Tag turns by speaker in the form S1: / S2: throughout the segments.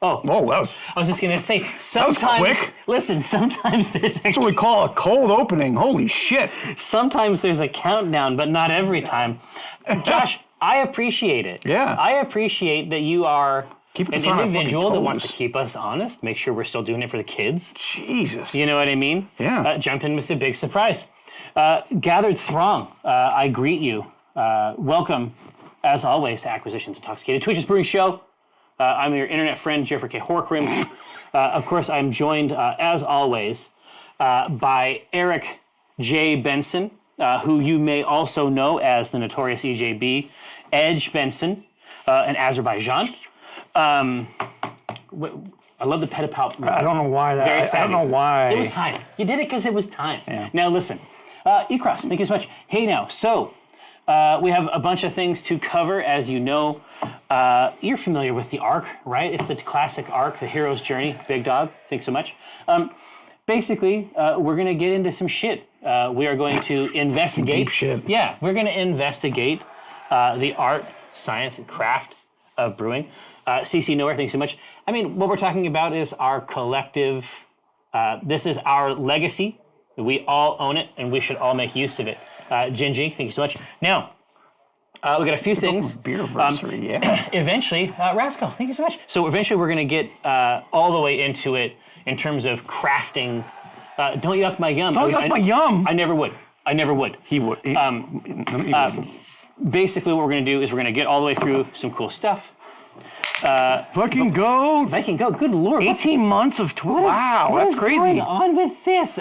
S1: Oh,
S2: that was...
S1: I was just going to say, sometimes...
S2: That was quick.
S1: Listen, sometimes there's...
S2: That's what we call a cold opening. Holy shit.
S1: Sometimes there's a countdown, but not every time. Josh, I appreciate it.
S2: Yeah.
S1: I appreciate that you are an individual that wants to keep us honest, make sure we're still doing it for the kids.
S2: Jesus.
S1: You know what I mean?
S2: Yeah.
S1: Jump in with the big surprise. Gathered throng, I greet you. Welcome, as always, to Acquisitions Intoxicated, Twitch's Brewing Show. I'm your internet friend, Jeffrey K. Horkrims. Of course, I'm joined, as always, by Eric J. Benson, who you may also know as the notorious EJB, Edge Benson, and Azerbaijan. I love the pedipalp.
S2: I don't know why that.
S1: Very
S2: I don't know why.
S1: It was time. You did it because it was time.
S2: Yeah.
S1: Now listen, E-Cross, thank you so much. Hey now, so we have a bunch of things to cover, as you know. You're familiar with the arc, right? It's the classic arc, the hero's journey. Big dog, thanks so much. Basically, we're going to get into some shit. We are going to investigate.
S2: Deep shit.
S1: Yeah, we're going to investigate the art, science, and craft of brewing. CC Nowhere, thanks so much. I mean, what we're talking about is our collective, this is our legacy. We all own it, and we should all make use of it. Gingy, thank you so much. Now, we got a few things.
S2: Beerversary, yeah.
S1: Eventually, Rascal, thank you so much. So eventually we're going to get all the way into it in terms of crafting. Don't yuck my yum.
S2: Don't yuck my yum.
S1: I never would. I never would.
S2: He would.
S1: Basically, what we're going to do is we're going to get all the way through some cool stuff.
S2: Fucking go.
S1: Viking go. Good Lord.
S2: 18 months of... Wow, that's crazy.
S1: What is going on with this?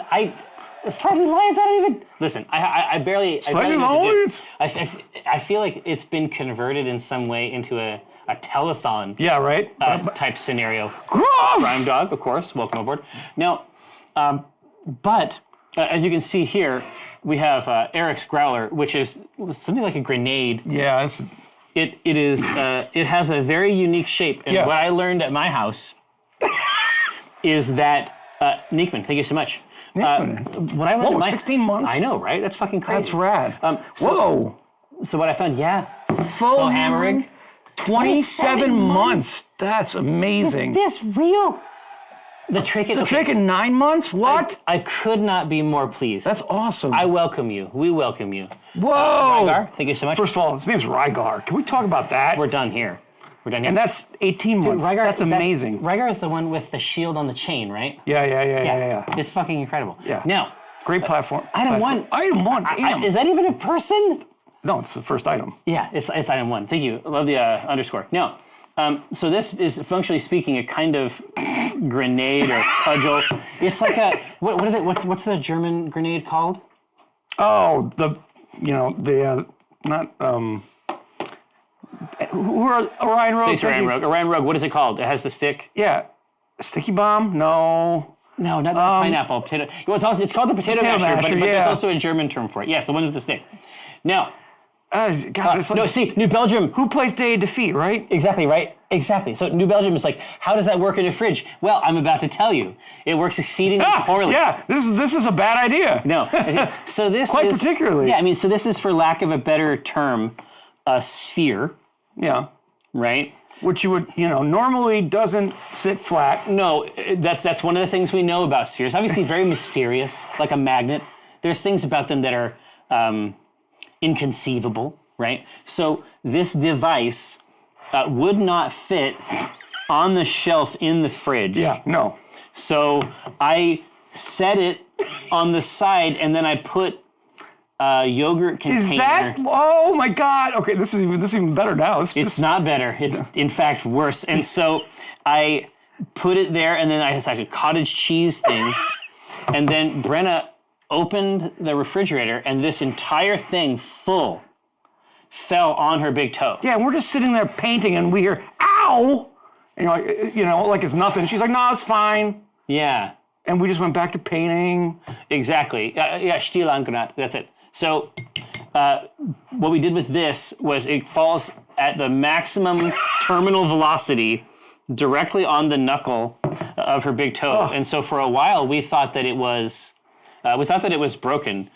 S1: Slightly Lions, I don't even... Listen, I barely...
S2: Slightly Lions?
S1: I feel like it's been converted in some way into a telethon type scenario.
S2: Gruff!
S1: Rhyme Dog, of course. Welcome aboard. Now, but as you can see here, we have Eric's Growler, which is something like a grenade.
S2: Yeah,
S1: It is. It has a very unique shape, and what I learned at my house is that Nickman. Thank you so much. What I learned at my
S2: 16 months.
S1: I know, right? That's fucking crazy.
S2: That's rad.
S1: So what I found, faux hammering,
S2: 27 months. That's amazing.
S1: Is this real? The trick in
S2: 9 months? What?
S1: I could not be more pleased.
S2: That's awesome.
S1: I welcome you. We welcome you.
S2: Whoa!
S1: Rygar, thank you so much.
S2: First of all, his name's Rygar. Can we talk about that?
S1: We're done here.
S2: And that's 18 months.
S1: Rygar,
S2: that's amazing.
S1: Rygar is the one with the shield on the chain, right?
S2: Yeah.
S1: It's fucking incredible.
S2: Yeah.
S1: Now,
S2: great platform.
S1: Item one.
S2: Damn.
S1: Is that even a person?
S2: No, it's the first item.
S1: Yeah, it's item one. Thank you. I love the underscore. Now, so this is, functionally speaking, a kind of grenade or cudgel. It's like a what's the German grenade called?
S2: Oh, who are Orion Rogue?
S1: Orion Rogue. Orion Rogue. What is it called? It has the stick.
S2: Yeah, sticky bomb. No,
S1: not the pineapple potato. Well, it's called the potato masher, but there's also a German term for it. Yes, the one with the stick. Now. New Belgium.
S2: Who plays Day of Defeat, right?
S1: Exactly, right? Exactly. So New Belgium is like, how does that work in a fridge? Well, I'm about to tell you. It works exceedingly poorly.
S2: Yeah, this is a bad idea.
S1: No. So this
S2: Quite particularly.
S1: Yeah, I mean, so this is, for lack of a better term, a sphere.
S2: Yeah.
S1: Right?
S2: Which you would, normally doesn't sit flat.
S1: No, that's one of the things we know about spheres. Obviously very mysterious, like a magnet. There's things about them that are inconceivable, right? So this device would not fit on the shelf in the fridge.
S2: Yeah, no.
S1: So I set it on the side, and then I put a yogurt container.
S2: Is that? Oh my God! Okay, this is even better now.
S1: It's not better. It's in fact worse. And so I put it there, and then I had like a cottage cheese thing, and then Brenna opened the refrigerator, and this entire thing full fell on her big toe.
S2: Yeah, and we're just sitting there painting, and we hear "ow," and like it's nothing. She's like, "No, it's fine."
S1: Yeah.
S2: And we just went back to painting.
S1: Exactly. Stil angenat. That's it. So what we did with this was it falls at the maximum terminal velocity directly on the knuckle of her big toe. Oh. And so for a while we thought that it was broken.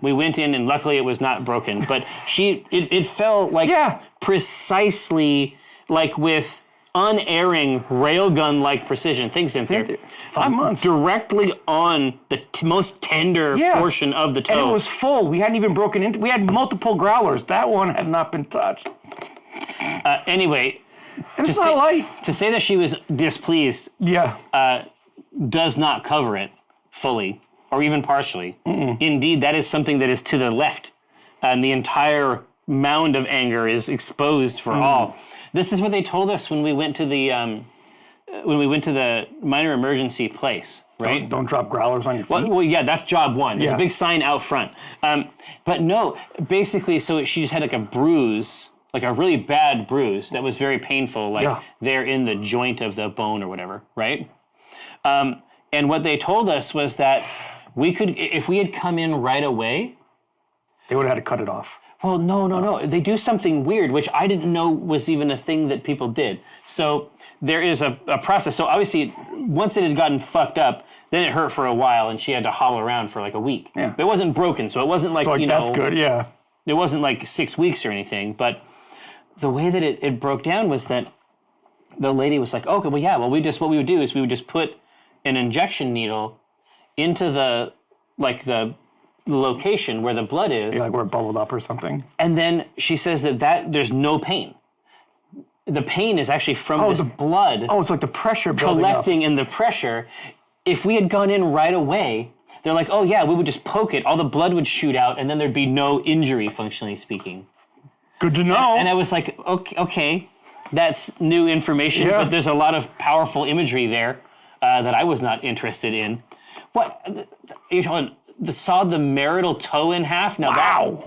S1: We went in, and luckily it was not broken. But it fell like precisely like with unerring railgun-like precision. Think, Cynthia.
S2: 5 months.
S1: Directly on the most tender portion of the toe.
S2: And it was full. We hadn't even broken into. We had multiple growlers. That one had not been touched.
S1: Anyway,
S2: And it's not light.
S1: to say that she was displeased does not cover it fully or even partially. Indeed, that is something that is to the left, and the entire mound of anger is exposed for all. This is what they told us when we went to the minor emergency place, right?
S2: Don't drop growlers on your feet.
S1: Well, yeah, that's job one. There's a big sign out front. But no, basically, so she just had like a bruise, like a really bad bruise that was very painful, like there in the joint of the bone or whatever, right? And what they told us was that we could, if we had come in right away,
S2: they would have had to cut it off.
S1: Well, no. They do something weird, which I didn't know was even a thing that people did. So there is a process. So obviously, once it had gotten fucked up, then it hurt for a while, and she had to hobble around for like a week.
S2: Yeah.
S1: But it wasn't broken, so it wasn't like,
S2: that's good, yeah.
S1: It wasn't like 6 weeks or anything. But the way that it broke down was that the lady was like, okay, what we would do is we would just put an injection needle into the location where the blood is.
S2: Yeah, like where it bubbled up or something.
S1: And then she says that there's no pain. The pain is actually from this blood.
S2: Oh, it's like the pressure building
S1: collecting
S2: up.
S1: in the pressure. If we had gone in right away, they're like, oh yeah, we would just poke it. All the blood would shoot out, and then there'd be no injury, functionally speaking.
S2: Good to know.
S1: And I was like, okay, that's new information, but there's a lot of powerful imagery there that I was not interested in. What? You're talking saw the marital toe in half? Now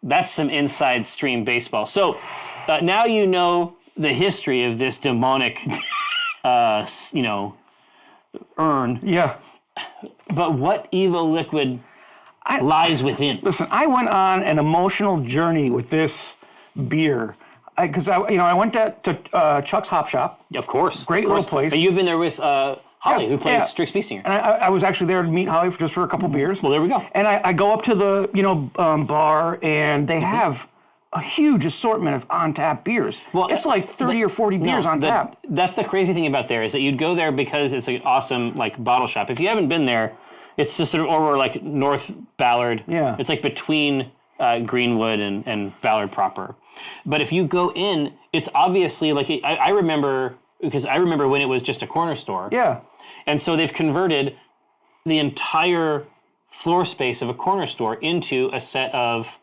S1: that's some inside stream baseball. So now you know the history of this demonic, urn.
S2: Yeah.
S1: But what evil liquid lies within?
S2: Listen, I went on an emotional journey with this beer. Because I went to Chuck's Hop Shop.
S1: Of course.
S2: Great little place.
S1: And you've been there with Holly, who plays Strix Beestinger.
S2: And I was actually there to meet Holly just for a couple beers.
S1: Well, there we go.
S2: And I go up to the bar, and they have a huge assortment of on-tap beers. Well, it's like 30 or 40 beers on tap.
S1: That's the crazy thing about there is that you'd go there because it's an awesome bottle shop. If you haven't been there, it's just sort of over like North Ballard.
S2: Yeah.
S1: It's like between Greenwood and Ballard proper. But if you go in, it's obviously like I remember because I remember when it was just a corner store.
S2: Yeah.
S1: And so they've converted the entire floor space of a corner store into a set of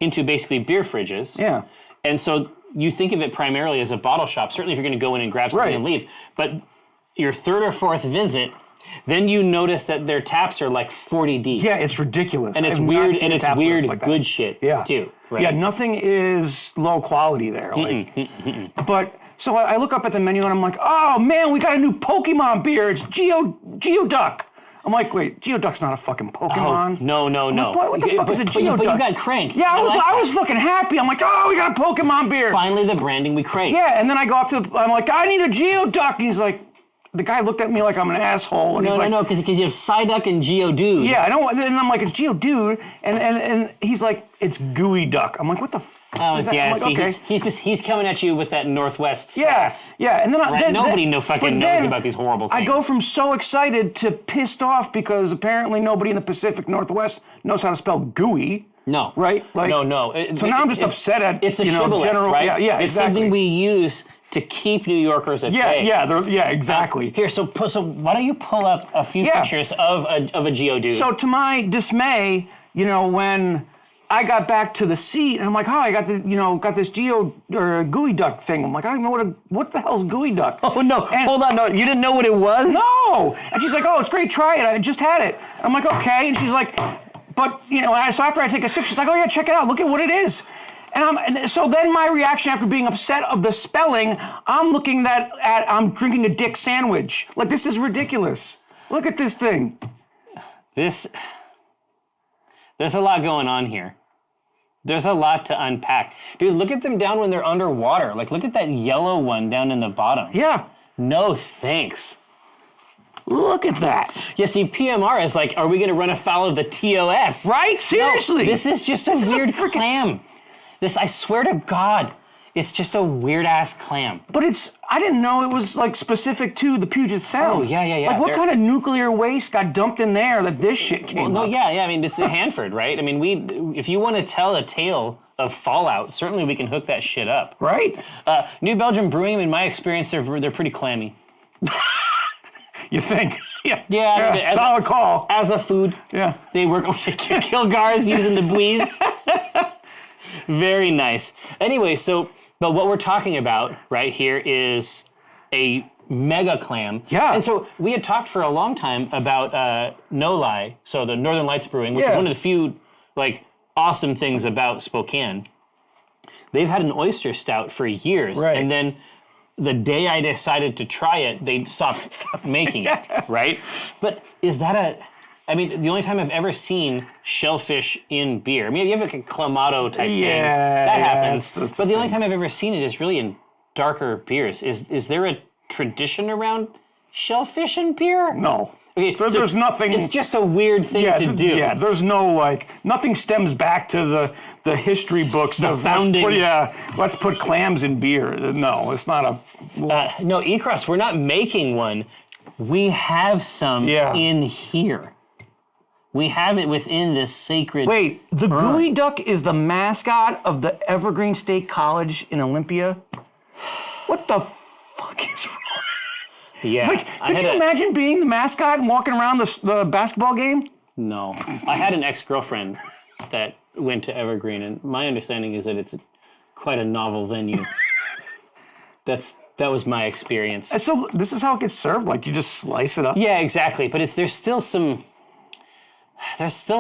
S1: into basically beer fridges.
S2: Yeah.
S1: And so you think of it primarily as a bottle shop, certainly if you're going to go in and grab something and leave. But your third or fourth visit, then you notice that their taps are like 40 deep.
S2: Yeah, it's ridiculous.
S1: And it's weird, and it's weird like good shit too. Right?
S2: Yeah, nothing is low quality there. But so I look up at the menu and I'm like, oh man, we got a new Pokemon beer. It's Geoduck. I'm like, wait, Geoduck's not a fucking Pokemon.
S1: Oh, no.
S2: Like, what the fuck is a Geoduck?
S1: But you got cranked.
S2: Yeah, I was fucking happy. I'm like, oh, we got a Pokemon beer.
S1: Finally, the branding we cranked.
S2: Yeah, and then I go up to I'm like, I need a Geoduck. And he's like, the guy looked at me like I'm an asshole. And
S1: No, because you have Psyduck and Geodude.
S2: Yeah, I know. And I'm like, it's Geodude. And he's like, it's Gooey Duck. I'm like, what the fuck is that?
S1: Yeah,
S2: like,
S1: he's coming at you with that Northwest
S2: sass. Yeah, and then
S1: nobody knows about these horrible things.
S2: I go from so excited to pissed off because apparently nobody in the Pacific Northwest knows how to spell gooey.
S1: No.
S2: Right? Like,
S1: no.
S2: So now I'm just upset at
S1: it's a shibboleth,
S2: general.
S1: right?
S2: Yeah,
S1: it's
S2: exactly.
S1: something we use to keep New Yorkers at bay.
S2: Yeah, exactly.
S1: Here, so why don't you pull up a few pictures of a Geodude?
S2: So to my dismay, when I got back to the seat and I'm like, oh, I got this Gooey Duck thing. I'm like, I don't even know what the hell's Gooey Duck.
S1: Oh no, hold on, no, you didn't know what it was?
S2: No, and she's like, oh, it's great, try it. I just had it. I'm like, okay, and she's like, but so after I take a sip, she's like, oh yeah, check it out, look at what it is. And so then my reaction after being upset of the spelling, I'm looking at I'm drinking a dick sandwich. Like, this is ridiculous. Look at this thing.
S1: There's a lot going on here. There's a lot to unpack. Dude, look at them down when they're underwater. Like, look at that yellow one down in the bottom.
S2: Yeah.
S1: No thanks.
S2: Look at that.
S1: Yeah, see, PMR is like, are we going to run afoul of the TOS?
S2: Right? Seriously.
S1: No, this is just a weird clam. I swear to God, It's just a weird-ass clam.
S2: But I didn't know it was like specific to the Puget Sound.
S1: Oh, yeah.
S2: Like what kind of nuclear waste got dumped in there that this shit came up?
S1: Yeah. I mean, it's Hanford, right? I mean, if you want to tell a tale of fallout, certainly we can hook that shit up.
S2: Right?
S1: New Belgium Brewing, in my experience, they're pretty clammy.
S2: You think? Yeah.
S1: Yeah.
S2: Solid call.
S1: As a food.
S2: Yeah.
S1: They work Kilgars using the buoys. Very nice. Anyway, but what we're talking about right here is a mega clam.
S2: Yeah.
S1: And so we had talked for a long time about No Lie, so the Northern Lights Brewing, which is one of the few like awesome things about Spokane. They've had an oyster stout for years,
S2: right.
S1: And then the day I decided to try it, they stopped making it, right? But is that I mean, the only time I've ever seen shellfish in beer, I mean, you have like a Clamato type thing, that happens. But the only time I've ever seen it is really in darker beers. Is there a tradition around shellfish in beer?
S2: No.
S1: Okay,
S2: there's nothing.
S1: It's just a weird thing to do.
S2: Yeah, there's no nothing stems back to the history books
S1: of founding.
S2: Let's put clams in beer. No, it's not a.
S1: No, Ecross, we're not making one. We have some in here. We have it within this sacred.
S2: Wait, the gooey duck is the mascot of the Evergreen State College in Olympia? What the fuck is wrong?
S1: Yeah.
S2: Could you imagine being the mascot and walking around the basketball game?
S1: No. I had an ex-girlfriend that went to Evergreen, and my understanding is that it's quite a novel venue. That was my experience.
S2: And so this is how it gets served? Like you just slice it up?
S1: Yeah, exactly. But there's still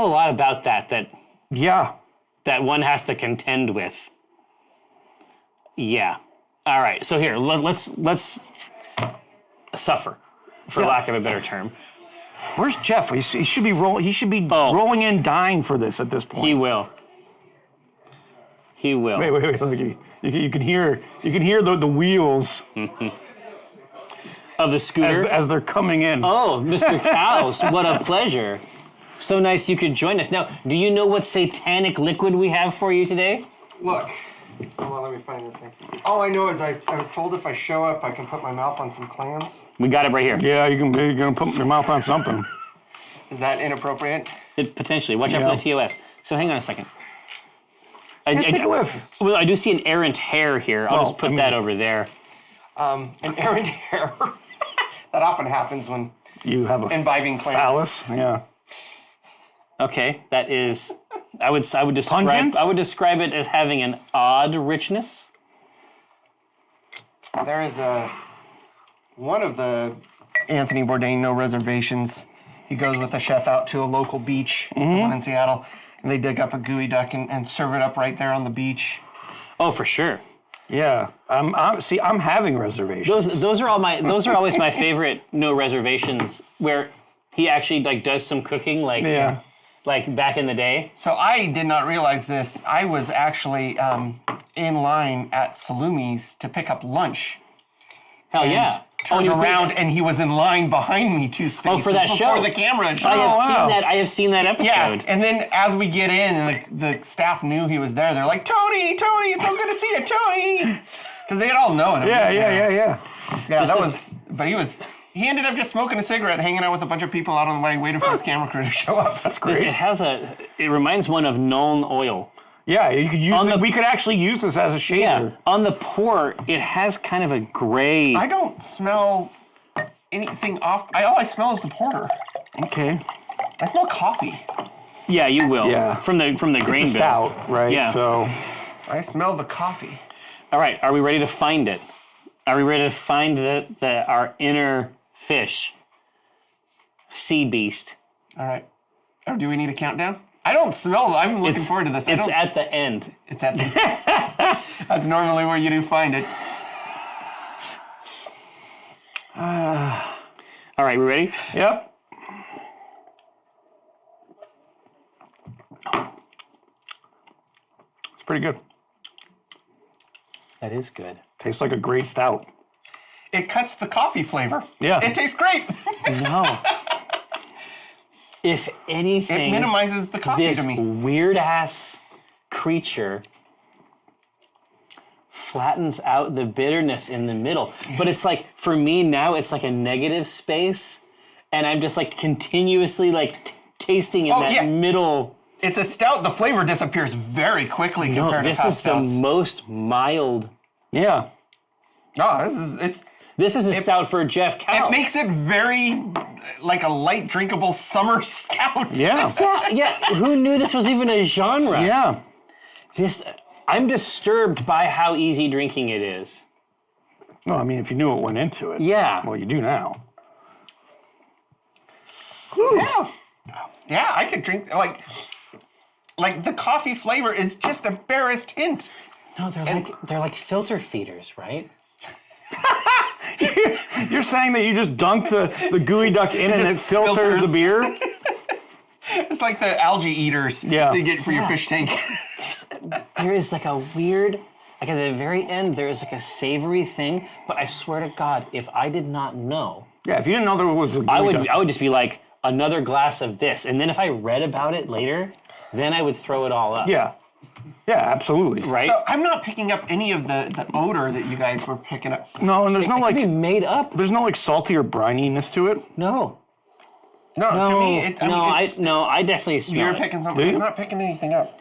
S1: a lot about that one has to contend with. Yeah. All right. So here, let's suffer, for lack of a better term.
S2: Where's Jeff? He should be rolling in dying for this at this point.
S1: He will.
S2: Wait. Look, you can hear the wheels
S1: of the scooter
S2: as they're coming in.
S1: Oh, Mr. Cows, what a pleasure. So nice you could join us. Now, do you know what satanic liquid we have for you today?
S3: Look. Hold on, let me find this thing. All I know is I was told if I show up, I can put my mouth on some clams.
S1: We got it right here.
S2: Yeah, you're going to put your mouth on something.
S3: Is that inappropriate?
S1: Potentially. Watch out for the TOS. So hang on a second.
S2: Take a whiff.
S1: Well, I do see an errant hair here. I'll just put that over there.
S3: An errant hair. That often happens when
S2: you have a
S3: imbibing clam.
S2: Phallus. Yeah.
S1: Okay, that is. I would describe.
S2: Pungent?
S1: I would describe it as having an odd richness.
S3: There is one of the Anthony Bourdain No Reservations. He goes with a chef out to a local beach, the one in Seattle, and they dig up a gooey duck and serve it up right there on the beach.
S1: Oh, for sure.
S2: Yeah, I'm having reservations.
S1: Those are always my favorite No Reservations, where he actually does some cooking like back in the day.
S3: So I did not realize this. I was actually in line at Salumi's to pick up lunch.
S1: Hell yeah.
S3: Turned around and he was in line behind me 2 spaces
S1: for that
S3: before
S1: show.
S3: the camera show.
S1: I have seen that episode.
S3: Yeah, and then as we get in and the staff knew he was there, they're like, Tony, it's so good to see you, Tony. Because they had all known him.
S2: Yeah.
S3: Yeah, but he ended up just smoking a cigarette, hanging out with a bunch of people out on the way, waiting for his camera crew to show up.
S2: That's great.
S1: It reminds one of Nuln oil.
S2: Yeah, you could use we could actually use this as a shader.
S1: Yeah, on the pour, it has kind of a gray.
S3: I don't smell anything off. All I smell is the porter.
S2: Okay.
S3: I smell coffee.
S1: Yeah, you will.
S2: Yeah.
S1: From the grain
S2: It's a
S1: bill.
S2: stout, right?
S1: Yeah.
S2: So
S3: I smell the coffee.
S1: All right, are we ready to find it? Are we ready to find our inner fish? Sea beast.
S3: All right. Oh, do we need a countdown? I don't smell. I'm looking forward to this.
S1: It's at the end.
S3: It's at the. That's normally where you do find it.
S1: All right, we ready?
S2: Yep. It's pretty good.
S1: That is good.
S2: Tastes like a great stout.
S3: It cuts the coffee flavor.
S2: Yeah.
S3: It tastes great.
S1: No. If anything,
S3: it minimizes the coffee
S1: this
S3: to me.
S1: Weird ass creature flattens out the bitterness in the middle. But it's like, for me now, it's like a negative space, and I'm just like continuously like tasting in that middle.
S3: It's a stout. The flavor disappears very quickly compared to
S1: This
S3: past
S1: is
S3: stouts.
S1: the most mild.
S2: Yeah.
S3: Oh,
S1: This is a stout for Jeff Cow.
S3: It makes it very like a light drinkable summer stout.
S2: Yeah.
S1: Yeah, who knew this was even a genre?
S2: Yeah.
S1: I'm disturbed by how easy drinking it is.
S2: Well, I mean, if you knew what went into it.
S1: Yeah.
S2: Well, you do now.
S3: Yeah. Yeah, I could drink like the coffee flavor is just a barest hint.
S1: No, they're like filter feeders, right?
S2: You're saying that you just dunk the gooey duck in and it filters the beer?
S3: It's like the algae eaters
S2: Yeah.
S3: that you get for your fish tank.
S1: There is like a weird, like at the very end, there is like a savory thing, but I swear to God, if I did not know,
S2: Yeah, if you didn't know there was a gooey duck.
S1: I would just be like, another glass of this. And then if I read about it later, then I would throw it all up.
S2: Yeah. Yeah, absolutely.
S1: Right?
S3: So I'm not picking up any of the odor that you guys were picking up.
S2: No, and there's no
S1: It could be
S2: like
S1: made up.
S2: there's no like salty or brininess to it.
S1: No.
S3: No,
S1: No,
S3: to me,
S1: I definitely smell
S3: you're
S1: it.
S3: picking something.
S2: Do you?
S3: I'm not picking anything up.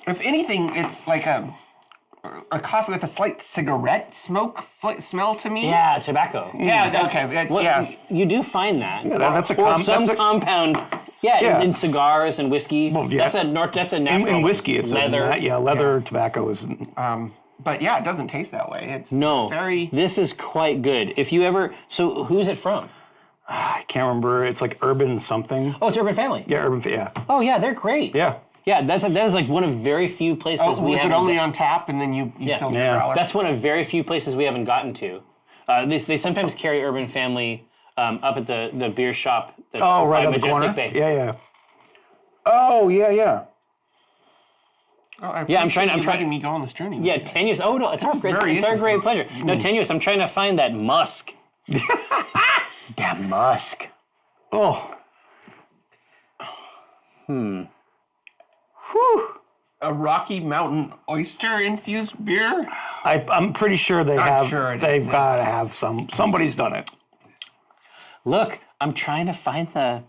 S3: If anything, it's like a coffee with a slight cigarette smoke smell to me.
S1: Yeah, tobacco.
S3: Yeah. Okay. It's,
S1: Well,
S3: yeah.
S1: You do find that.
S2: Yeah, that's a
S1: or some
S2: that's a-
S1: compound. Yeah,
S2: Yeah.
S1: In cigars and whiskey.
S2: Well, yeah.
S1: That's a natural.
S2: in whiskey it's
S1: leather.
S2: leather tobacco is
S3: But yeah, it doesn't taste that way. It's
S1: No,
S3: very.
S1: this is quite good. If you ever, so who's it from?
S2: I can't remember. It's like urban something.
S1: Oh, it's Urban Family.
S2: Yeah, urban. Yeah.
S1: Oh yeah, they're great.
S2: Yeah.
S1: Yeah, that is like one of very few places
S3: Oh,
S1: we
S3: was
S1: haven't.
S3: it only on tap and then you filled your growler?
S1: That's one of very few places we haven't gotten to. They sometimes carry Urban Family up at the beer shop. That's
S2: Oh, right
S1: by
S2: on the
S1: Majestic
S2: corner.
S1: Bay.
S2: Yeah, yeah. Oh, yeah, yeah.
S3: Oh, I
S1: Yeah, I'm
S3: appreciate
S1: trying- I'm
S3: you
S1: trying-
S3: letting me go on this journey.
S1: Yeah, tenuous. Oh no, it's our great
S3: very
S1: pleasure. No, tenuous. I'm trying to find that musk. That musk.
S2: Oh.
S3: Whew. A Rocky Mountain oyster infused beer.
S2: I'm pretty sure they
S3: I'm
S2: have.
S3: sure it
S2: they've
S3: is.
S2: got to have some. Somebody's done it.
S1: Look, I'm trying to find the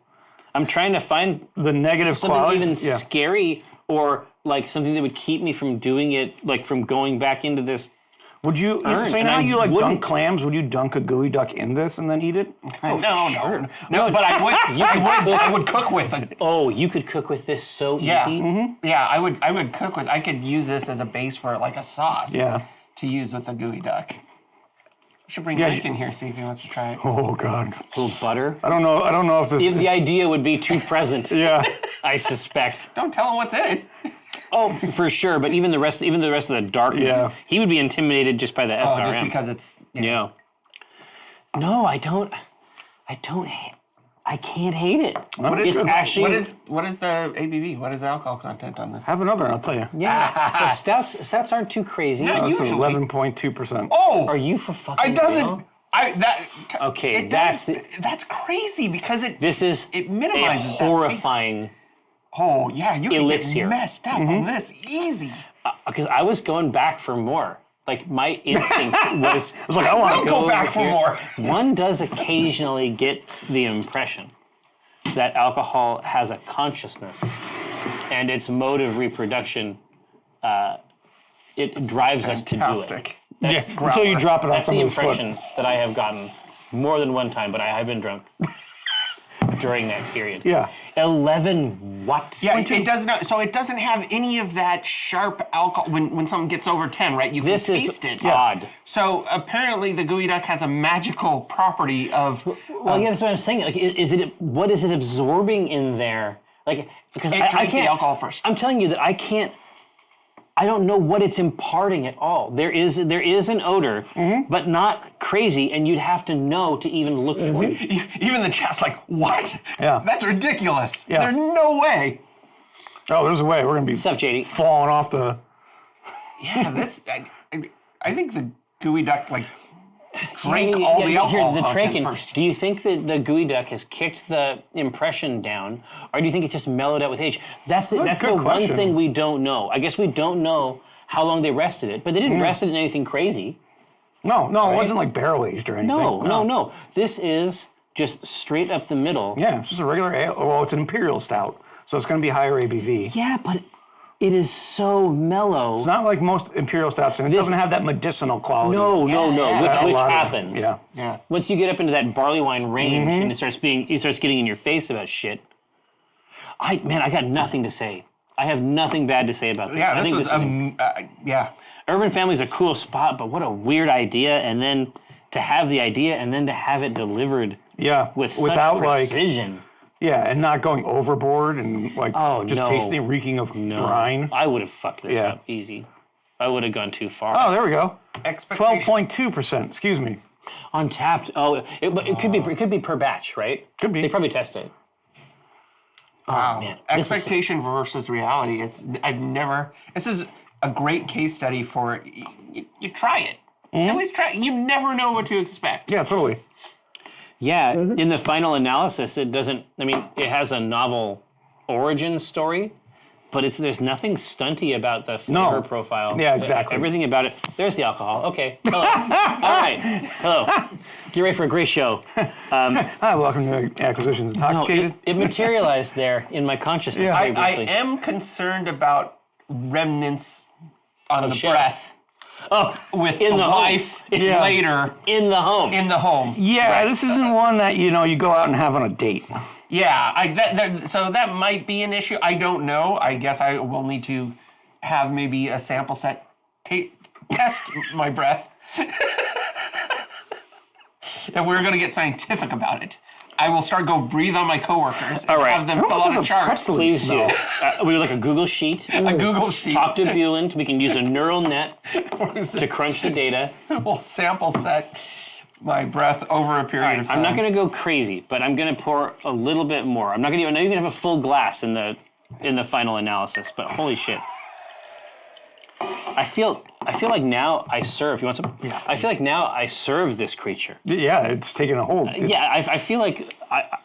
S2: The negative
S1: something
S2: quality.
S1: even
S2: yeah.
S1: scary or like something that would keep me from doing it, like from going back into this.
S2: Would you?
S1: Urn,
S2: So
S1: and
S2: now
S1: I
S2: you like
S1: wouldn't-
S2: dunk clams? Would you dunk a gooey duck in this and then eat it?
S3: No,
S1: sure.
S3: no. But I would. I would cook with it.
S1: Oh, you could cook with this so
S3: Yeah.
S1: easy.
S3: Yeah, I would cook with. I could use this as a base for like a sauce.
S2: Yeah.
S3: To use with the gooey duck. We should bring
S2: Yeah,
S3: Mike in here, see if he wants to try it.
S2: Oh God.
S1: A little butter.
S2: I don't know. I don't know if this.
S1: The idea would be too present.
S2: Yeah.
S1: I suspect.
S3: Don't tell him what's in it.
S1: Oh, for sure. But even the rest of the darkness,
S2: Yeah.
S1: he would be intimidated just by the SRM.
S3: Oh, just because it's.
S1: Yeah. No, I don't. I can't hate it.
S3: What is
S1: It's actually
S3: what is the ABV? What is the alcohol content on this?
S2: Have another. I'll tell you.
S1: yeah. But stouts aren't too crazy.
S3: Yeah,
S2: It's
S3: usually.
S2: 11.2%.
S3: Oh,
S1: Are you for fucking
S3: it doesn't.
S1: real? Okay,
S3: it
S1: that's
S3: does, that's crazy because it.
S1: This is
S3: It minimizes
S1: a
S3: that
S1: horrifying.
S3: Oh yeah, you can
S1: elixir.
S3: get messed up on this easy.
S1: Because I was going back for more. Like my instinct was.
S2: I was like, I want
S3: We'll
S2: to
S3: go
S1: over
S3: back for
S1: here.
S3: more.
S1: One does occasionally get the impression that alcohol has a consciousness, and its mode of reproduction, it drives us to do it.
S3: Fantastic.
S1: That's,
S2: Yeah, until you drop it on
S1: that's the
S2: somebody's foot.
S1: impression that I have gotten more than one time, but I have been drunk during that period.
S2: Yeah.
S1: 11 what?
S3: Yeah, it does not. So it doesn't have any of that sharp alcohol when something gets over 10, right? You can
S1: This is
S3: taste it.
S1: odd.
S3: So apparently the gooey duck has a magical property of.
S1: Well, yeah, that's what I'm saying. Like, what is it absorbing in there? Like, because
S3: It
S1: I
S3: drank the
S1: can't.
S3: alcohol first.
S1: I'm telling you that I can't. I don't know what it's imparting at all. There is an odor, but not crazy, and you'd have to know to even look for it.
S3: Even the chat's like, what?
S2: Yeah.
S3: That's ridiculous.
S2: Yeah.
S3: There's no way.
S2: Oh, there's a way. We're gonna be
S1: What's up, JD?
S2: falling off the.
S3: Yeah, this. I think the gooey duck drank all the alcohol
S1: the
S3: content
S1: drinking.
S3: first.
S1: Do you think that the gooey duck has kicked the impression down, or do you think it's just mellowed out with age? That's the
S2: good
S1: one
S2: question.
S1: thing we don't know. I guess we don't know how long they rested it, but they didn't rest it in anything crazy.
S2: No, it wasn't like barrel aged or anything.
S1: No. This is just straight up the middle.
S2: Yeah, it's just a regular ale. Well, it's an imperial stout, so it's going to be higher ABV.
S1: Yeah, but it is so mellow.
S2: It's not like most imperial stouts, and it doesn't have that medicinal quality.
S1: No, which happens.
S3: Yeah.
S1: Once you get up into that barley wine range and it starts getting in your face about shit. I got nothing to say. I have nothing bad to say about this.
S3: Yeah,
S1: I think
S3: this was
S1: Urban Family's a cool spot, but what a weird idea, and then to have the idea and then to have it delivered with such precision.
S2: And not going overboard and tasting reeking of brine.
S1: I would have fucked this up easy. I would have gone too far.
S2: Oh, there we go. 12.2%. Excuse me.
S1: Untapped. Oh, it could be per batch, right?
S2: Could be.
S1: They probably test it.
S3: Wow.
S1: Oh, man.
S3: Expectation versus reality. This is a great case study for you try it. At least try it. You never know what to expect.
S2: Yeah, totally.
S1: Yeah, in the final analysis, it has a novel origin story, but there's nothing stunty about the flavor profile.
S2: Yeah, exactly.
S1: Everything about it. There's the alcohol. Okay. Hello. All right. Hello. Get ready for a great show.
S2: Hi, welcome to Acquisitions Intoxicated.
S1: It materialized there in my consciousness very
S3: I
S1: briefly.
S3: am concerned about remnants on the
S1: shit.
S3: breath. With
S1: in
S3: the
S1: the
S3: wife later
S1: in the home.
S3: in the home.
S2: Yeah, this isn't one that you go out and have on a date.
S3: Yeah, so that might be an issue. I don't know. I guess I will need to have maybe a sample set test my breath. If we're going to get scientific about it, I will go breathe on my coworkers and have them fill out a chart.
S1: Please do. We would like a Google sheet.
S3: A Google sheet.
S1: Talk to Buland. We can use a neural net to crunch the data.
S3: We'll sample set my breath over a period of time.
S1: I'm not going to go crazy, but I'm going to pour a little bit more. I'm not going to even have a full glass in the final analysis, but holy shit. I feel like now I serve. You want some? Yeah. I feel like now I serve this creature.
S2: Yeah, it's taking a hold.
S1: I feel like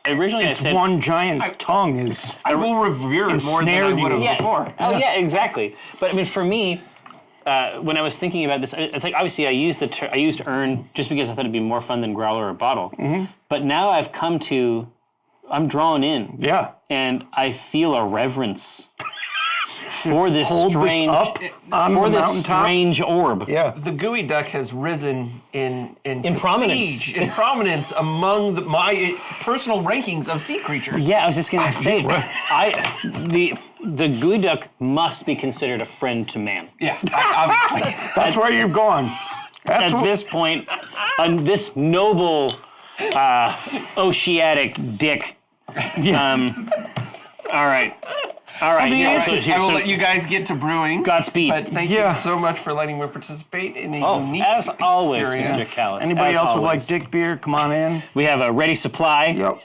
S1: originally I said
S2: one giant tongue is.
S3: I will revere it more than I would have before.
S1: Oh yeah, exactly. But for me, when I was thinking about this, it's like obviously I used Earn just because I thought it'd be more fun than Growler or Bottle. Mm-hmm. But now I'm drawn in.
S2: Yeah.
S1: And I feel a reverence. For this strange orb.
S2: Yeah.
S3: The gooey duck has risen in
S1: prominence.
S3: In prominence among my personal rankings of sea creatures.
S1: Yeah, I was just gonna say, the gooey duck must be considered a friend to man.
S3: Yeah, obviously.
S2: That's where you've gone.
S1: This point, on this noble oceanic dick. All right.
S3: I will let you guys get to brewing.
S1: Godspeed.
S3: But thank you so much for letting me participate in a unique
S1: as always,
S3: experience.
S1: Mr. Callis.
S2: Anybody else would like dick beer? Come on in.
S1: We have a ready supply.
S2: Yep.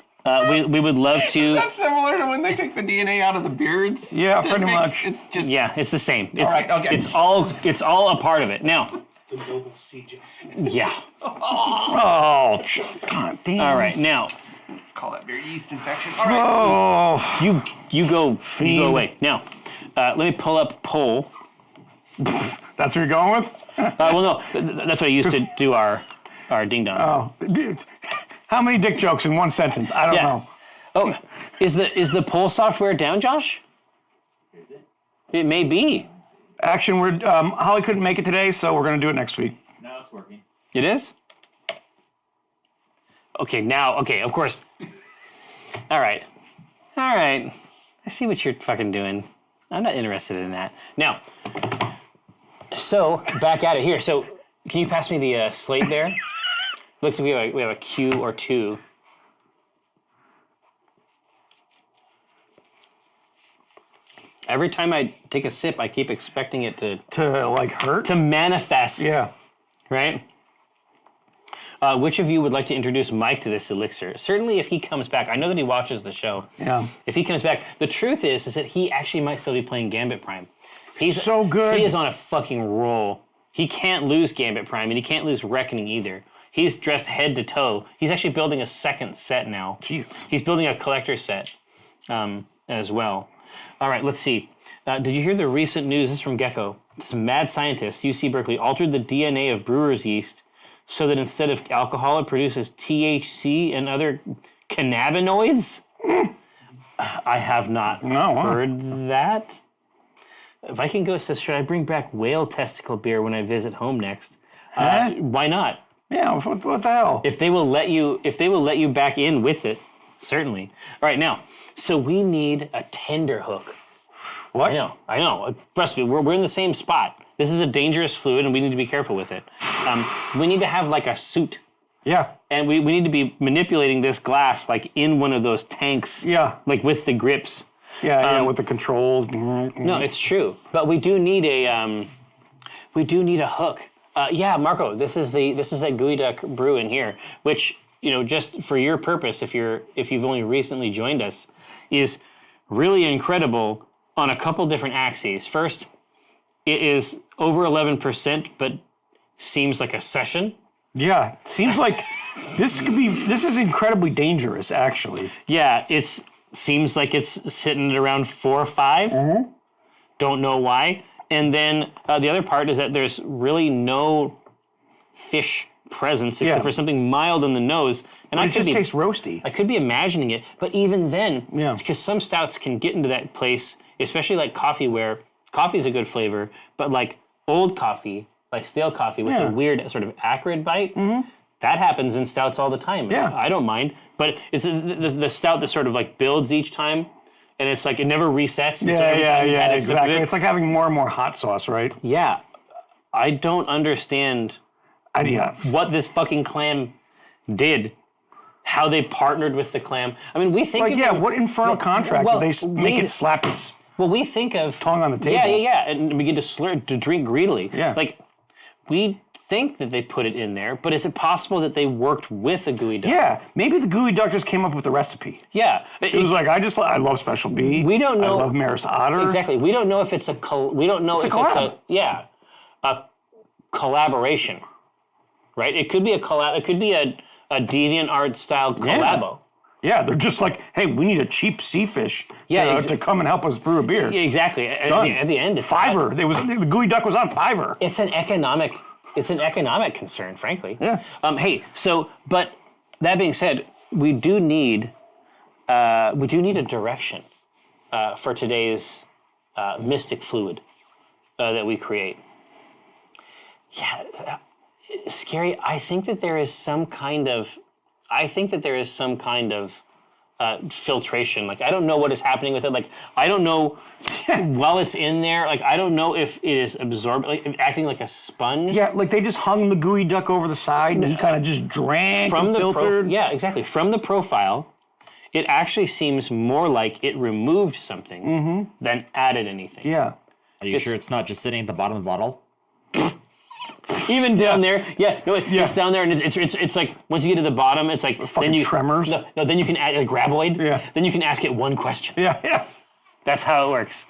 S1: We would love to.
S3: Is that similar to when they take the DNA out of the beards?
S2: Yeah, pretty much.
S3: It's just
S1: it's the same. It's,
S3: all right, okay.
S1: It's all a part of it. Now.
S4: The noble sea Johnson.
S1: Yeah.
S2: Oh, God damn.
S1: All right, now.
S3: Call that beer yeast infection. All right.
S2: Oh.
S1: You go away. Now, let me pull up poll.
S2: That's what you're going with?
S1: Well, no, that's what I used to do our ding dong.
S2: Oh, dude. How many dick jokes in one sentence? I don't know.
S1: Oh, is the poll software down, Josh?
S4: Is it?
S1: It may be.
S2: Action, Holly couldn't make it today, so we're going to do it next week.
S4: Now it's working.
S1: It is? Okay, of course. All right. I see what you're fucking doing. I'm not interested in that. Now, so back at it here. So can you pass me the slate there? Looks like we have a Q or two. Every time I take a sip, I keep expecting it to
S2: hurt?
S1: To manifest.
S2: Yeah.
S1: Right? Which of you would like to introduce Mike to this elixir? Certainly if he comes back. I know that he watches the show.
S2: Yeah.
S1: If he comes back. The truth is that he actually might still be playing Gambit Prime. He's
S2: so good.
S1: He is on a fucking roll. He can't lose Gambit Prime, and he can't lose Reckoning either. He's dressed head to toe. He's actually building a second set now.
S2: Jesus.
S1: He's building a collector set as well. All right, let's see. Did you hear the recent news? This is from Gecko. some mad scientists, UC Berkeley, altered the DNA of brewer's yeast so that instead of alcohol, it produces THC and other cannabinoids. I have not heard that. Viking Ghost says, should I bring back whale testicle beer when I visit home next? Why not?
S2: Yeah, what the hell?
S1: If they will let you back in with it, certainly. All right, now, so we need a tender hook.
S2: What?
S1: I know. Trust me, we're in the same spot. This is a dangerous fluid, and we need to be careful with it. We need to have like a suit.
S2: Yeah.
S1: And we need to be manipulating this glass like in one of those tanks.
S2: Yeah.
S1: Like with the grips.
S2: Yeah, with the controls.
S1: No, it's true. But we do need a hook. Yeah, Marco, this is that Gooey Duck brew in here, which, just for your purpose, if you've only recently joined us, is really incredible on a couple different axes. First, it is over 11%, but seems like a session.
S2: Yeah, seems like this is incredibly dangerous, actually.
S1: Yeah, seems like it's sitting at around 4 or 5.
S2: Mm-hmm.
S1: Don't know why. And then the other part is that there's really no fish presence except for something mild in the nose. And
S2: It just tastes roasty.
S1: I could be imagining it, but even then,
S2: Yeah.
S1: because some stouts can get into that place, especially like coffee, where coffee is a good flavor, but like old coffee, like stale coffee with a weird sort of acrid bite, that happens in stouts all the time.
S2: Yeah.
S1: I don't mind, but it's the stout that sort of like builds each time, and it's like it never resets. And so every time you add a sip of
S2: exactly.
S1: it-
S2: It's like having more and more hot sauce, right?
S1: Yeah, I don't understand
S2: Yeah.
S1: what this fucking clam did. How they partnered with the clam. I mean, we think
S2: Like,
S1: of
S2: yeah,
S1: them-
S2: what infernal contract
S1: well,
S2: did they make it slap its...
S1: Well, we think of
S2: tongue on the table?
S1: Yeah, and begin to drink greedily.
S2: Yeah.
S1: Like, we think that they put it in there, but is it possible that they worked with a Gooey Duck?
S2: Yeah, maybe the Gooey Duck just came up with the recipe.
S1: Yeah.
S2: It was like, I love Special B.
S1: We don't know.
S2: I love Maris Otter.
S1: Exactly. We don't know if it's a we don't know if it's
S2: collab.
S1: a collaboration, right? It could be a collab. It could be a DeviantArt style collabo.
S2: Yeah, they're just like, hey, we need a cheap sea fish to come and help us brew a beer.
S1: Yeah, exactly. At the end, it's
S2: Fiverr. The Gooey Duck was on Fiverr.
S1: It's an economic concern, frankly.
S2: Yeah.
S1: But that being said, we do need a direction for today's mystic fluid that we create. Yeah, scary. I think that there is some kind of filtration. Like, I don't know what is happening with it. Like, I don't know while it's in there. Like, I don't know if it is absorbed, like acting like a sponge.
S2: Yeah, like they just hung the Gooey Duck over the side and he kind of just drank and filtered.
S1: Yeah, exactly. From the profile, it actually seems more like it removed something than added anything.
S2: Yeah.
S5: Are you sure it's not just sitting at the bottom of the bottle?
S1: Even down there, it's down there, and it's like once you get to the bottom, it's like
S2: Fucking
S1: then you
S2: tremors.
S1: No, then you can add a graboid.
S2: Yeah.
S1: Then you can ask it one question.
S2: Yeah.
S1: That's how it works.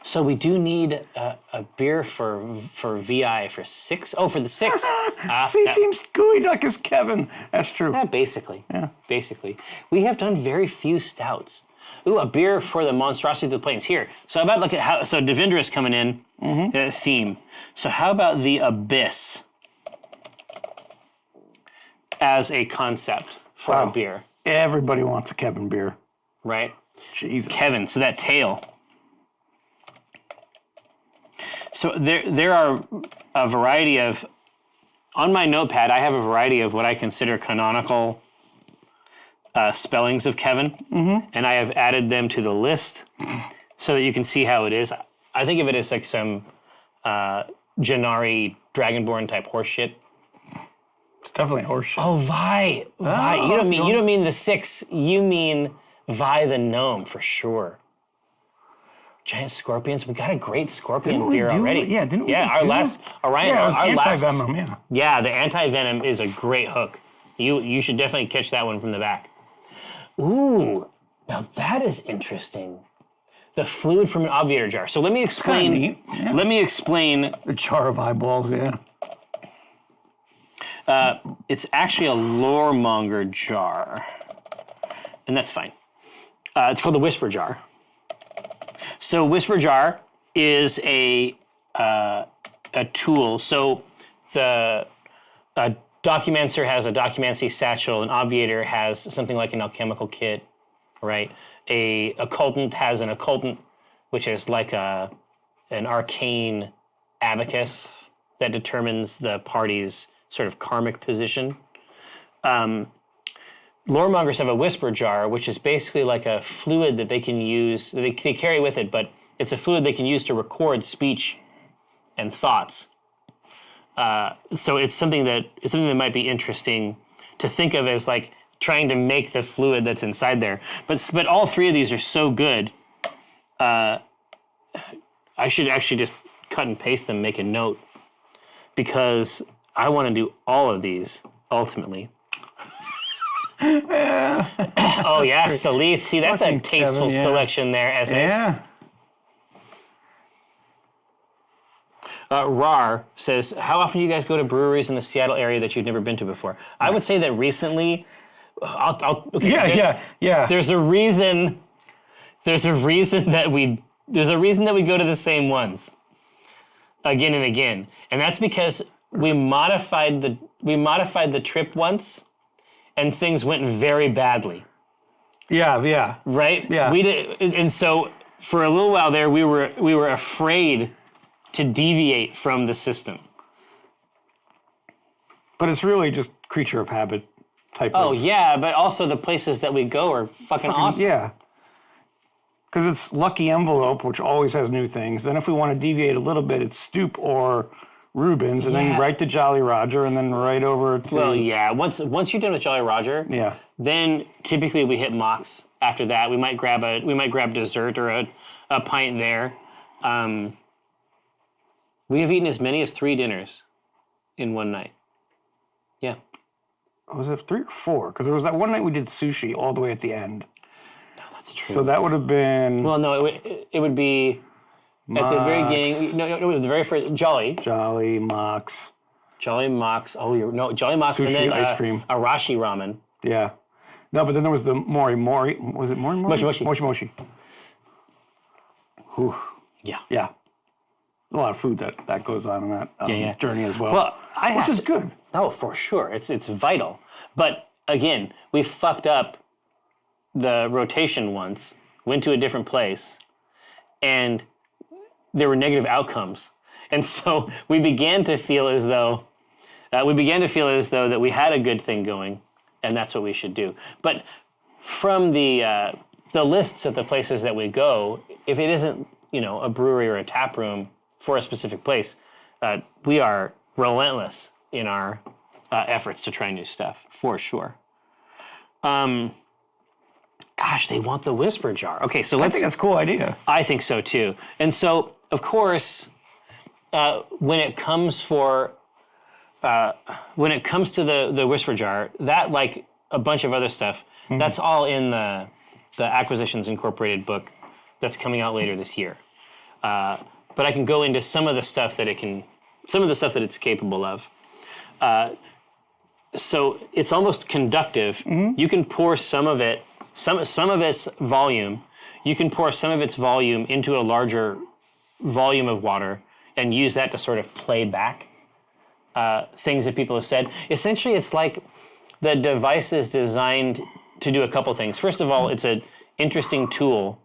S1: So we do need a beer for VI for 6. Oh, for the 6.
S2: See, it seems Gooey Duck is Kevin. That's true.
S1: Yeah, basically. Yeah. Basically. We have done very few stouts. Ooh, a beer for the monstrosity of the plains. Here. So how about so Devindra's coming in, theme. So how about the Abyss as a concept for a beer?
S2: Everybody wants a Kevin beer.
S1: Right?
S2: Jesus.
S1: Kevin, so that tail. So there are a variety of, on my notepad, I have a variety of what I consider canonical spellings of Kevin, and I have added them to the list so that you can see how it is. I think of it as like some Janari Dragonborn type horseshit.
S2: It's definitely horseshit.
S1: Oh, Vi. You don't mean the 6. You mean Vi the gnome for sure. Giant scorpions. We got a great scorpion beer already.
S2: Yeah, didn't we?
S1: Yeah, our last Orion.
S2: Yeah, it was
S1: our
S2: anti-venom.
S1: last, yeah, the anti-venom is a great hook. You should definitely catch that one from the back. Ooh, now that is interesting. The fluid from an obviator jar. So let me explain.
S2: neat. Yeah.
S1: Let me explain.
S2: A jar of eyeballs. Yeah.
S1: It's actually a loremonger jar, and that's fine. It's called the Whisper Jar. So Whisper Jar is a tool. So the Documancer has a Documancy satchel. An Obviator has something like an alchemical kit, right? A Occultant has an Occultant, which is like an arcane abacus that determines the party's sort of karmic position. Loremongers have a Whisper Jar, which is basically like a fluid that they can use, they carry with it, but it's a fluid they can use to record speech and thoughts. So it's something that might be interesting to think of as like trying to make the fluid that's inside there. But all three of these are so good. I should actually just cut and paste them, make a note, because I want to do all of these ultimately. Oh yeah, Salif. See, that's a tasteful
S2: Kevin, yeah.
S1: selection there, as
S2: Yeah.
S1: Rar says, how often do you guys go to breweries in the Seattle area that you've never been to before? I would say that recently, okay,
S2: Yeah.
S1: There's a reason that we go to the same ones again and again, and that's because we modified the trip once, and things went very badly.
S2: Yeah.
S1: Right?
S2: Yeah.
S1: We did, and so for a little while there, we were afraid to deviate from the system.
S2: But it's really just creature of habit type of...
S1: Oh, yeah, but also the places that we go are fucking awesome.
S2: Yeah. Because it's Lucky Envelope, which always has new things. Then if we want to deviate a little bit, it's Stoop or Rubens, and then right to Jolly Roger, and then right over to...
S1: Well, yeah, once you're done with Jolly Roger,
S2: Yeah.
S1: then typically we hit Mox. After that, we might grab dessert or a pint there. We have eaten as many as 3 dinners in one night. Yeah.
S2: Was it 3 or 4? Because there was that one night we did sushi all the way at the end.
S1: No, that's true.
S2: So that would have been...
S1: Well, no, it would be at the very beginning. No, the very first Jolly,
S2: Mox.
S1: Jolly Mox. Oh, Jolly Mox,
S2: Sushi,
S1: and then
S2: ice cream.
S1: Arashi ramen.
S2: Yeah. No, but then there was the Mori. Was it Mori?
S1: Moshi.
S2: Moshi. Whew.
S1: Yeah.
S2: Yeah. A lot of food that goes on in that journey as well.
S1: Well,
S2: which is good.
S1: Oh, for sure. It's vital. But again, we fucked up the rotation once, went to a different place, and there were negative outcomes. And so we began to feel as though that we had a good thing going, and that's what we should do. But from the lists of the places that we go, if it isn't, a brewery or a tap room for a specific place, we are relentless in our efforts to try new stuff, for sure. Gosh, they want the Whisper Jar. Okay, so
S2: I think that's a cool idea.
S1: I think so too. And so, of course, when it comes to the Whisper Jar, that, like a bunch of other stuff, that's all in the Acquisitions Incorporated book that's coming out later this year. But I can go into some of the stuff that it's capable of. So it's almost conductive. You can pour some of its volume. You can pour some of its volume into a larger volume of water and use that to sort of play back things that people have said. Essentially, it's like the device is designed to do a couple things. First of all, it's an interesting tool,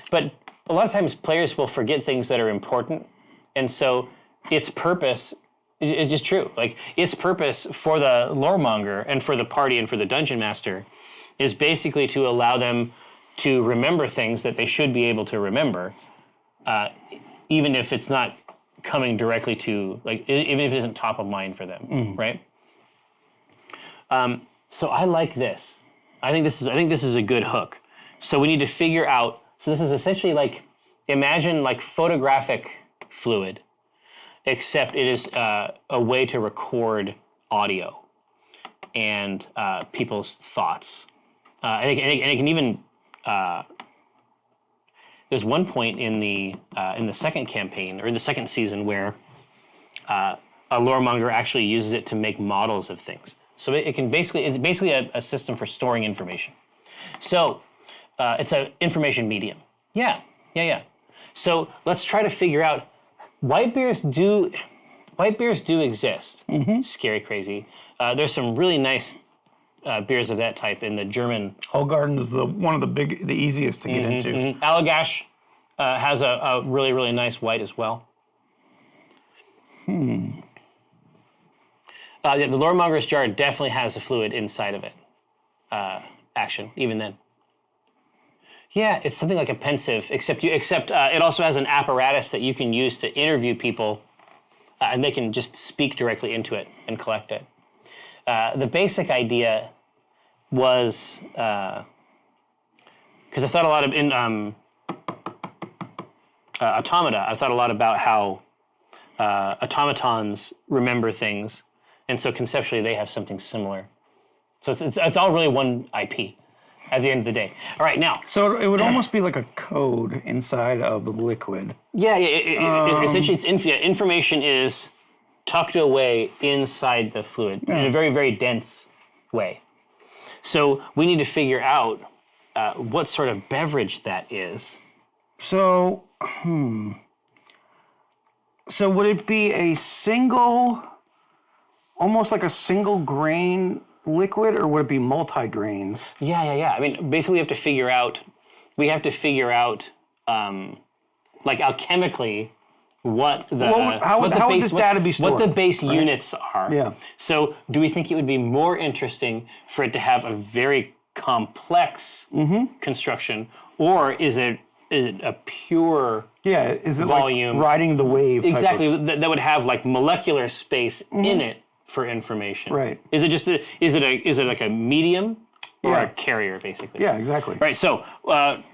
S1: but a lot of times players will forget things that are important, and so its purpose is just true. Like, its purpose for the loremonger and for the party and for the dungeon master is basically to allow them to remember things that they should be able to remember, even if it's not coming directly to, like, even if it isn't top of mind for them, right? So I like this. I think this is a good hook. So we need to figure out. So this is essentially like, imagine like photographic fluid, except it is a way to record audio and people's thoughts. And it can even. There's one point in the second campaign or in the second season where a loremonger actually uses it to make models of things. So it's basically a system for storing information. So it's an information medium. Yeah. So let's try to figure out white beers do exist. Scary crazy. There's some really nice beers of that type in the German.
S2: Hoegaarden is one of the easiest to get into.
S1: Allagash has a really, really nice white as well. The Loremonger's jar definitely has a fluid inside of it. Action, even then. Yeah, it's something like a pensive, except it also has an apparatus that you can use to interview people, and they can just speak directly into it and collect it. The basic idea was, because I thought a lot of, in Automata, I thought a lot about how automatons remember things, and so conceptually they have something similar. So it's all really one IP at the end of the day. All right, now.
S2: So it would almost be like a code inside of the liquid.
S1: Yeah, essentially it's information is tucked away inside the fluid in a very, very dense way. So we need to figure out what sort of beverage that is.
S2: So, So would it be a single, almost like a single grain liquid, or would it be multi-grains?
S1: Yeah. I mean, basically we have to figure out, like alchemically, what the
S2: how would this data be stored?
S1: What the base units are.
S2: Yeah.
S1: So, do we think it would be more interesting for it to have a very complex construction, or is it a pure
S2: is it
S1: volume
S2: like riding the wave?
S1: exactly that would have like molecular space in it for information?
S2: Right.
S1: Is it like a medium or a carrier basically?
S2: Yeah, exactly.
S1: Right. So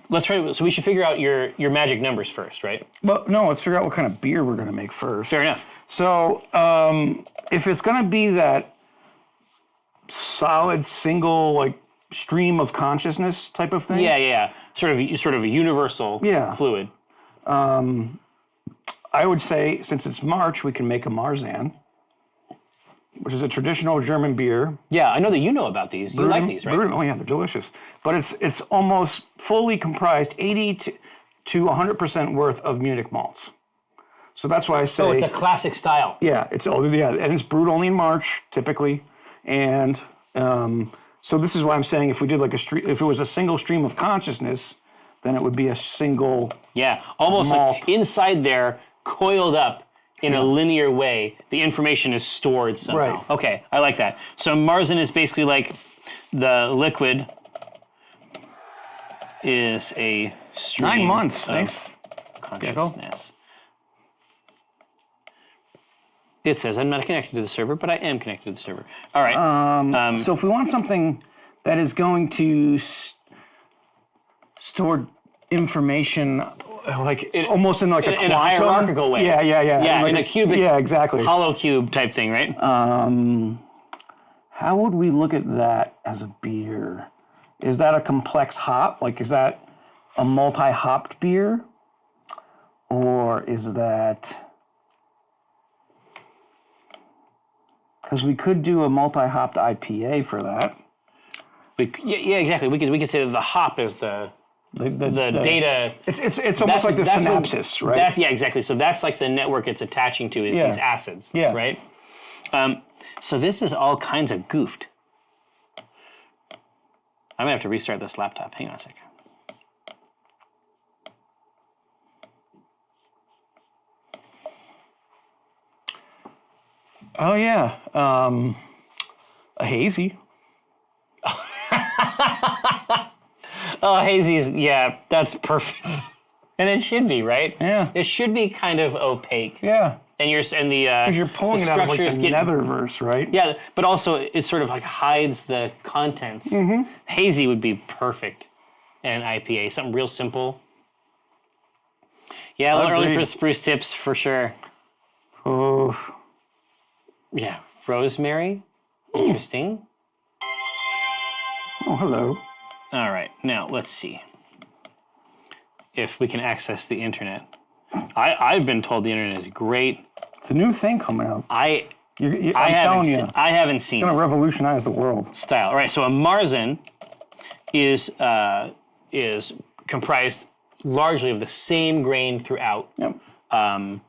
S1: let's try. So we should figure out your magic numbers first, right?
S2: Well, no, let's figure out what kind of beer we're going to make first.
S1: Fair enough.
S2: So if it's going to be that solid single like stream of consciousness type of thing.
S1: Yeah. Sort of a universal fluid.
S2: I would say since it's March, we can make a Marzen, which is a traditional German beer.
S1: Yeah, I know that you know about these. You like these, right?
S2: Oh yeah, they're delicious. But it's almost fully comprised 80 to 100% worth of Munich malts. So that's why I say.
S1: Oh, it's a classic style.
S2: Yeah, and it's brewed only in March typically, and so this is why I'm saying if we did like if it was a single stream of consciousness, then it would be a single.
S1: Yeah, almost
S2: malt.
S1: like inside there, coiled up in a linear way, the information is stored somehow.
S2: Right.
S1: Okay, I like that. So Marzen is basically like the liquid is a stream
S2: 9 months.
S1: of
S2: Thanks.
S1: consciousness. It says I'm not connected to the server, but I am connected to the server. All right.
S2: So if we want something that is going to store information like almost in like a quantum,
S1: in a hierarchical way.
S2: Yeah.
S1: Yeah,
S2: like
S1: in a cubic,
S2: exactly.
S1: hollow cube type thing, right?
S2: How would we look at that as a beer? Is that a complex hop? Like, is that a multi-hopped beer? Or is that... Because we could do a multi-hopped IPA for that.
S1: Yeah, exactly. We could say that the hop is the data.
S2: It's almost like the synapses, right?
S1: Yeah, exactly. So that's like the network it's attaching to is these acids, right? So this is all kinds of goofed. I'm gonna have to restart this laptop. Hang on a second.
S2: Oh yeah, a hazy.
S1: Oh, hazy's, yeah, that's perfect. And it should be, right?
S2: Yeah.
S1: It should be kind of opaque.
S2: Yeah.
S1: And you're
S2: pulling it out of like the netherverse, right?
S1: Yeah, but also it sort of like hides the contents. Hazy would be perfect in an IPA, something real simple. Yeah, a little early for spruce tips for sure.
S2: Oh.
S1: Yeah, rosemary, interesting.
S2: Oh, hello.
S1: All right, now let's see if we can access the internet. I've been told the internet is great.
S2: It's a new thing coming out. I'm telling you.
S1: I haven't seen
S2: It's going to revolutionize the world.
S1: style. All right, so a Marzen is comprised largely of the same grain throughout.
S2: Yep.
S1: But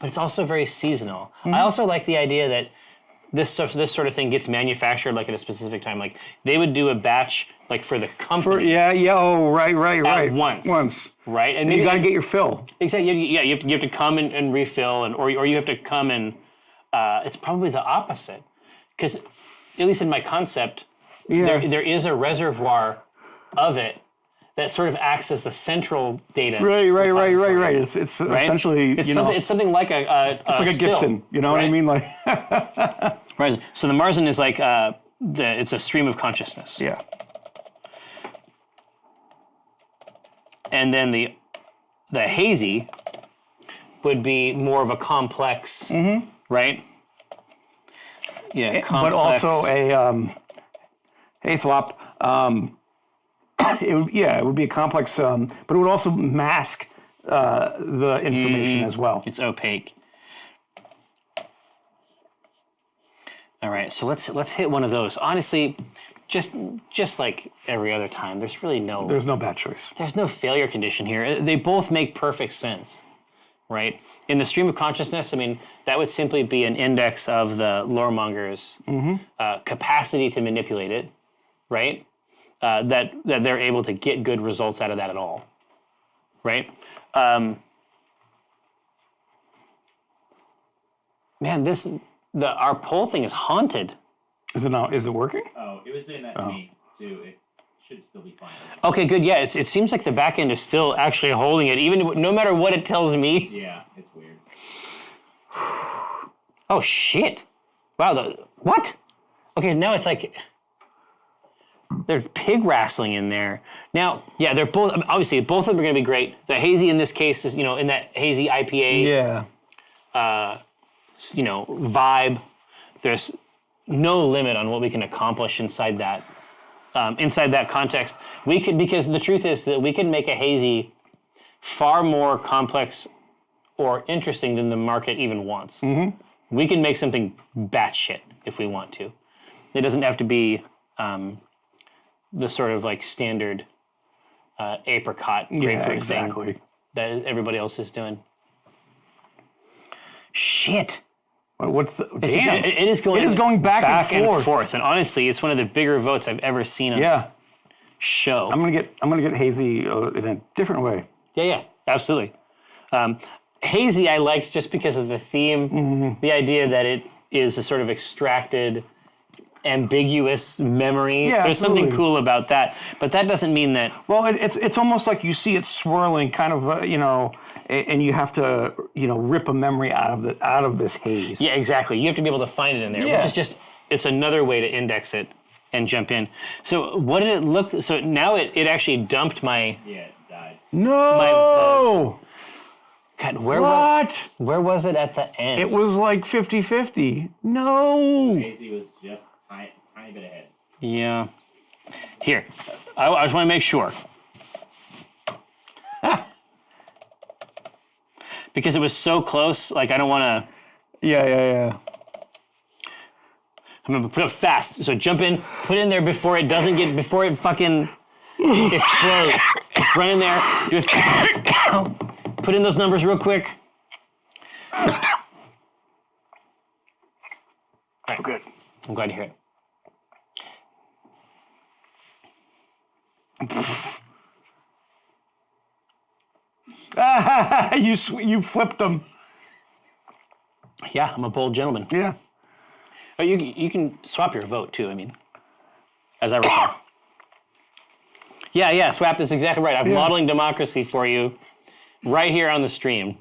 S1: it's also very seasonal. I also like the idea that this sort of thing gets manufactured like at a specific time. Like they would do a batch like for the company.
S2: Oh, right.
S1: Once. Right?
S2: And you got to get your fill.
S1: Exactly. You have to come and refill, or you have to come and. It's probably the opposite, because at least in my concept, there is a reservoir of it that sort of acts as the central data.
S2: Right. It's essentially
S1: it's something like a
S2: it's like a
S1: still,
S2: Gibson. You know what I mean? Like
S1: Right. So the Marzen is like it's a stream of consciousness.
S2: yeah.
S1: And then the hazy would be more of a complex, right? Yeah, complex.
S2: But also a Haythlop. It would be a complex, but it would also mask the information as well.
S1: It's opaque. All right, so let's hit one of those. Honestly, just like every other time, there's
S2: no bad choice.
S1: There's no failure condition here. They both make perfect sense, right? In the stream of consciousness, I mean, that would simply be an index of the loremonger's capacity to manipulate it, right? That they're able to get good results out of that at all, right? Man, our poll thing is haunted.
S2: Is it working?
S4: Oh, it was doing that to me too. It should still be fine.
S1: Okay, good. Yeah, it seems like the back end is still actually holding it, even no matter what it tells me.
S4: Yeah, it's weird.
S1: Oh shit! Wow, what? Okay, now it's like there's pig wrestling in there. Now, yeah, they're both obviously both of them are going to be great. The hazy in this case is in that hazy IPA.
S2: Yeah.
S1: Vibe. There's no limit on what we can accomplish inside that context. Because the truth is that we can make a hazy far more complex or interesting than the market even wants. Mm-hmm. We can make something batshit if we want to. It doesn't have to be the sort of like standard apricot grapefruit thing that everybody else is doing. Shit.
S2: Damn.
S1: It is going
S2: back and forth.
S1: And honestly, it's one of the bigger votes I've ever seen on this show.
S2: I'm gonna get hazy in a different way.
S1: Yeah, absolutely. Hazy I liked just because of the theme, the idea that it is a sort of extracted, ambiguous memory.
S2: Yeah,
S1: There's something cool about that, but that doesn't mean that.
S2: Well, it's almost like you see it swirling, kind of, and you have to, rip a memory out of this haze.
S1: Yeah, exactly. You have to be able to find it in there, which is it's another way to index it and jump in. So what did it look? So now it actually dumped my.
S4: Yeah, it died.
S2: No.
S1: God,
S2: Where was it
S1: at the end?
S2: It was like 50-50. No.
S4: Hazy was just tiny bit ahead.
S1: Yeah. Here, I just want to make sure. Because it was so close, like I don't want to.
S2: Yeah.
S1: I'm gonna put it fast. So jump in, put it in there before it fucking explodes. Run in there, do it fast. Put in those numbers real quick.
S2: Oh, good.
S1: I'm glad to hear
S2: it. You flipped them.
S1: Yeah, I'm a bold gentleman.
S2: Yeah.
S1: Oh, you can swap your vote too. I mean, as I recall. Yeah. Swap is exactly right. I'm modeling democracy for you, right here on the stream.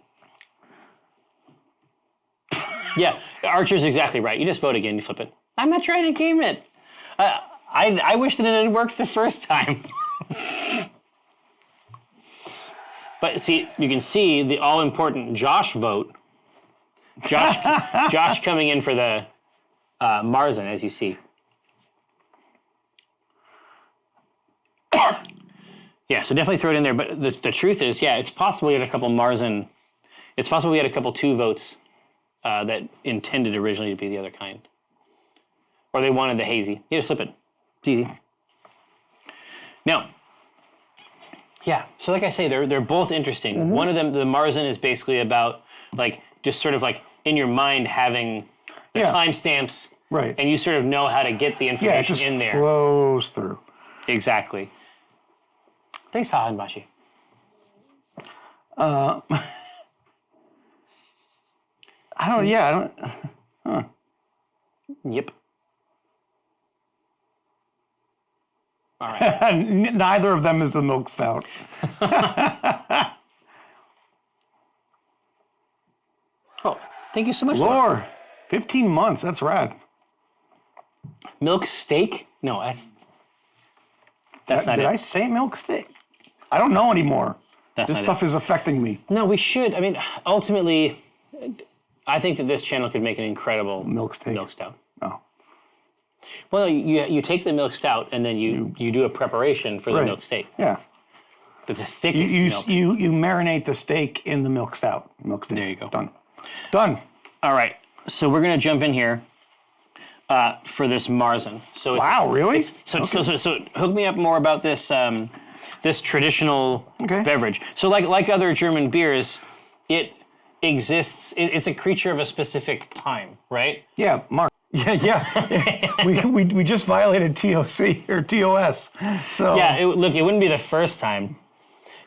S1: Yeah, Archer's exactly right. You just vote again. You flip it. I'm not trying to game it. I wish that it had worked the first time. But see, you can see the all-important Josh vote. Josh coming in for the Marzen, as you see. Yeah, so definitely throw it in there. But the truth is, it's possible we had a couple Marzen. It's possible we had a couple 2 votes that intended originally to be the other kind. Or they wanted the hazy. You just flip it. It's easy. Now, Yeah. So like I say, they're both interesting. One of them, the Marzen, is basically about like just sort of like in your mind having the timestamps,
S2: Right.
S1: and you sort of know how to get the
S2: Yeah, it
S1: information
S2: just
S1: in there.
S2: flows through.
S1: Exactly. Thanks, Hahanbashi.
S2: I don't. Yeah, I don't.
S1: Yep. All right.
S2: Neither of them is the milk stout.
S1: Oh, thank you so much, Laura.
S2: Lore, 15 months. That's rad.
S1: Milk steak? No, that's not
S2: Did
S1: it.
S2: I say milk steak? I don't know anymore.
S1: That's
S2: This
S1: not
S2: stuff is affecting me.
S1: No, we should. I mean, ultimately, I think that this channel could make an incredible
S2: Milk steak.
S1: milk stout.
S2: Oh,
S1: Well, you take the milk stout and then you do a preparation for the
S2: Right.
S1: milk steak.
S2: yeah.
S1: The thickest
S2: You
S1: milk.
S2: you marinate the steak in the milk stout. Milk steak.
S1: There you go.
S2: Done.
S1: All right, so we're gonna jump in here for this Marzen. So
S2: Wow, really?
S1: So hook me up more about this this traditional
S2: Okay.
S1: beverage. So like other German beers, it exists. It's a creature of a specific time, right?
S2: Yeah, Mark. Yeah. we just violated TOC or TOS. So
S1: Yeah. Look, it wouldn't be the first time.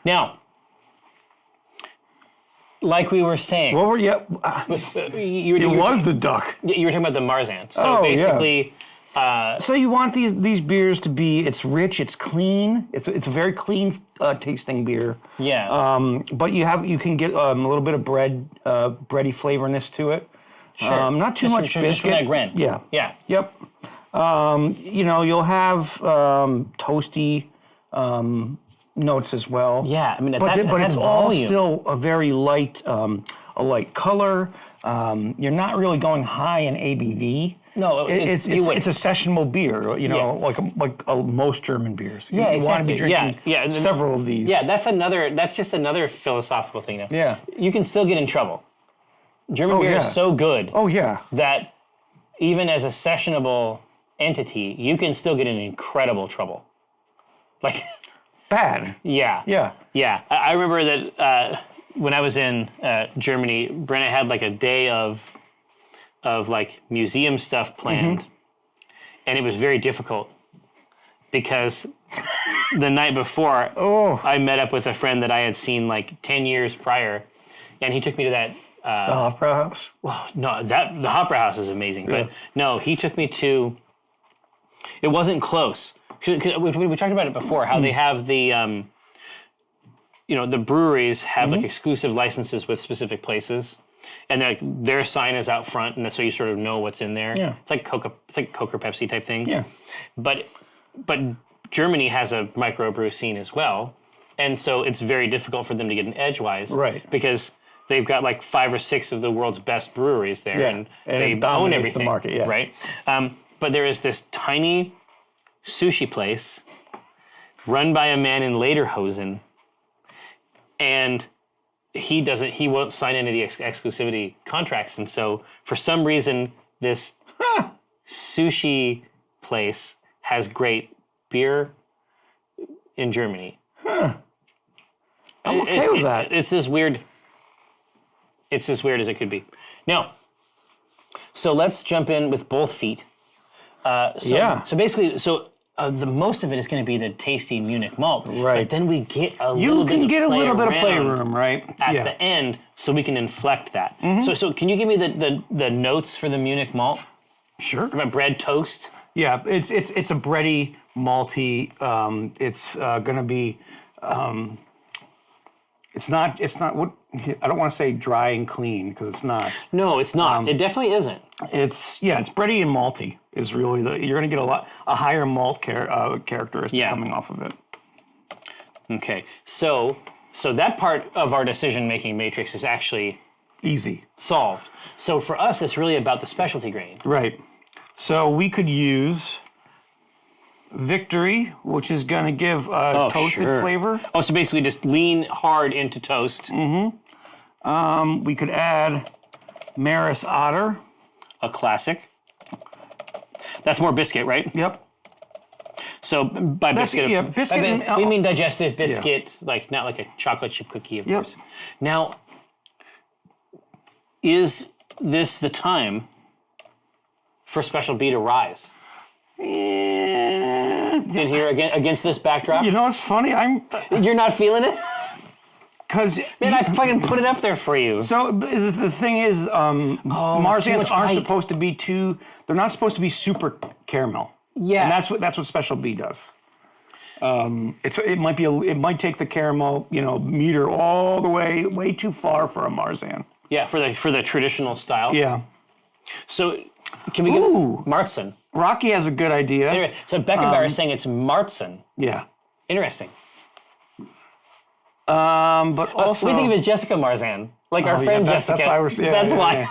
S1: Now, like we were saying,
S2: What were you?
S1: you
S2: It was the duck.
S1: you were talking about the Marzen. So
S2: Oh, yeah.
S1: basically,
S2: So you want these beers to be? It's rich. It's clean. It's a very clean tasting beer.
S1: yeah.
S2: But you can get a little bit of bready flavorness to it.
S1: Sure.
S2: Not too
S1: Just
S2: much
S1: from
S2: biscuit.
S1: that Gren.
S2: Yeah.
S1: Yeah.
S2: Yep. You'll have toasty notes as well.
S1: Yeah, I mean, at
S2: but
S1: that,
S2: but
S1: at
S2: it's
S1: that
S2: all
S1: volume.
S2: still a very light color. You're not really going high in ABV.
S1: No,
S2: it's
S1: you wouldn't.
S2: it's a sessionable beer. Like most German beers. You want to
S1: exactly.
S2: be drinking
S1: Yeah.
S2: several of these.
S1: Yeah, that's just another philosophical thing now.
S2: Yeah.
S1: You can still get in trouble. German beer
S2: yeah.
S1: is so good
S2: Oh yeah.
S1: that even as a sessionable entity, you can still get in incredible trouble. Like,
S2: Bad.
S1: yeah.
S2: Yeah.
S1: Yeah. I remember that when I was in Germany, Brenna had like a day of like museum stuff planned, and it was very difficult because the night before, I met up with a friend that I had seen like 10 years prior, and he took me to that.
S2: The Hofbrauhaus.
S1: Well, no, the Opera House is amazing, but no, he took me to. It wasn't close. 'Cause we talked about it before. How they have the, the breweries have like exclusive licenses with specific places, and their sign is out front, and that's so you sort of know what's in there.
S2: Yeah.
S1: It's like Coke or Pepsi type thing.
S2: Yeah.
S1: But Germany has a microbrew scene as well, and so it's very difficult for them to get an edgewise,
S2: Right.
S1: Because they've got like 5 or 6 of the world's best breweries there,
S2: Yeah.
S1: and
S2: And
S1: they
S2: it
S1: own
S2: dominates the
S1: everything.
S2: market, yeah.
S1: Right. But there is this tiny sushi place run by a man in lederhosen, and he won't sign any of the exclusivity contracts, and so for some reason this sushi place has great beer in Germany.
S2: I'm okay with that.
S1: It's as weird as it could be. Now, so let's jump in with both feet. So basically, the most of it is going to be the tasty Munich malt.
S2: Right.
S1: But then we get a
S2: You
S1: little bit
S2: can
S1: of
S2: get a little bit of
S1: around
S2: playroom, right?
S1: at the end, so we can inflect that. So can you give me the notes for the Munich malt?
S2: Sure.
S1: Bread toast.
S2: Yeah, it's a bready, malty. It's gonna be. It's not what I don't want to say dry and clean because it's not.
S1: No, it's not. It definitely isn't.
S2: It's bready and malty is really you're gonna get a higher malt characteristic coming off of it.
S1: Okay, so that part of our decision-making matrix is actually
S2: Easy.
S1: solved. So for us, it's really about the specialty grain.
S2: Right. So we could use Victory, which is going to give a toasted flavor.
S1: Oh, so basically just lean hard into toast.
S2: We could add Maris Otter.
S1: A classic. That's more biscuit, right?
S2: Yep.
S1: So by biscuit,
S2: yeah, biscuit
S1: we mean digestive biscuit, like not like a chocolate chip cookie, of course. Now, is this the time for Special B to rise? In here against this backdrop?
S2: You know what's funny?
S1: You're not feeling it?
S2: Because
S1: Man, I fucking put it up there for you.
S2: So the thing is, Marzans aren't supposed to be they're not supposed to be super caramel.
S1: Yeah.
S2: And that's what Special B does. It might take the caramel, meter all the way too far for a Marzan.
S1: Yeah, for the traditional style.
S2: Yeah.
S1: So can we get Marzen?
S2: Rocky has a good idea.
S1: Anyway, so Beckenbauer is saying it's Marzen.
S2: Yeah.
S1: Interesting.
S2: But also
S1: we think of it as Jessica Marzan, like our friend Jessica.
S2: That's why we're. Yeah,
S1: that's why.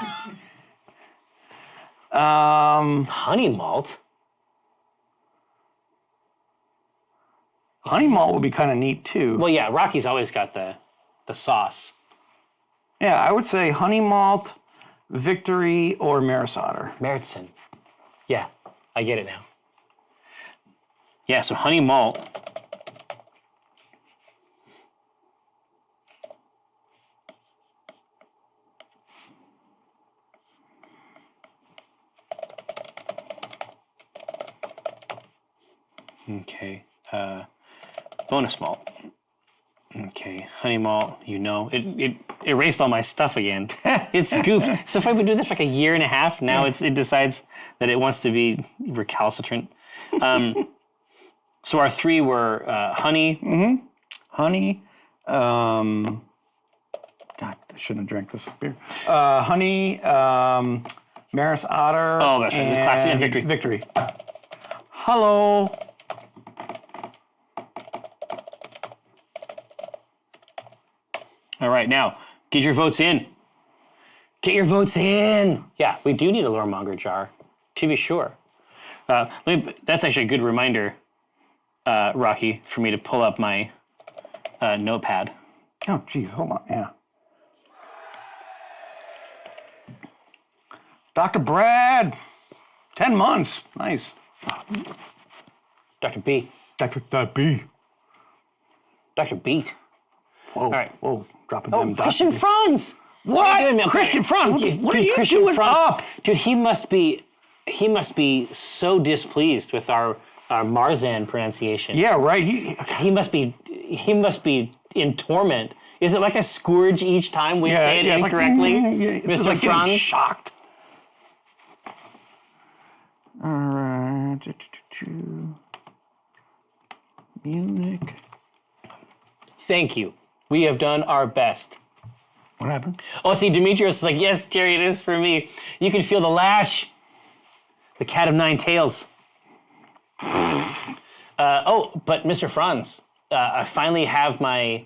S2: Yeah.
S1: Honey malt.
S2: Honey malt would be kind of neat too.
S1: Well, yeah, Rocky's always got the sauce.
S2: Yeah, I would say honey malt, Victory, or Maris Otter.
S1: Meritzen. Yeah, I get it now. Yeah, so honey malt. Okay, bonus malt. Okay, honey malt, it erased all my stuff again. It's goofed. So if I would do this for like a year and a half, now it decides that it wants to be recalcitrant. So our three were honey.
S2: Mm-hmm. Honey. God, I shouldn't have drank this beer. Honey, Maris Otter.
S1: Oh, that's right, the classic, and Victory.
S2: Victory. Hello.
S1: All right, now, get your votes in. Get your votes in. Yeah, we do need a Loremonger jar, to be sure. That's actually a good reminder, Rocky, for me to pull up my notepad.
S2: Oh, geez, hold on, yeah. Dr. Brad, 10 months, nice.
S1: Dr. B.
S2: Dr. B.
S1: Dr. Beat.
S2: Whoa,
S1: All right.
S2: whoa, dropping
S1: Oh,
S2: them.
S1: Christian Franz.
S2: What?
S1: are you doing, man?
S2: Christian Franz? What are you
S1: Christian
S2: doing
S1: Franz,
S2: up?
S1: Dude, he must be so displeased with our Marzan pronunciation.
S2: Yeah, right.
S1: He must be in torment. Is it like a scourge each time we say it
S2: it's
S1: incorrectly,
S2: it's
S1: Mr.
S2: like getting
S1: Franz?
S2: shocked. All right. Munich.
S1: Thank you. We have done our best.
S2: What happened?
S1: Oh, see, Demetrius is like, yes, Jerry, it is for me. You can feel the lash. The cat of nine tails. But Mr. Franz, I finally have my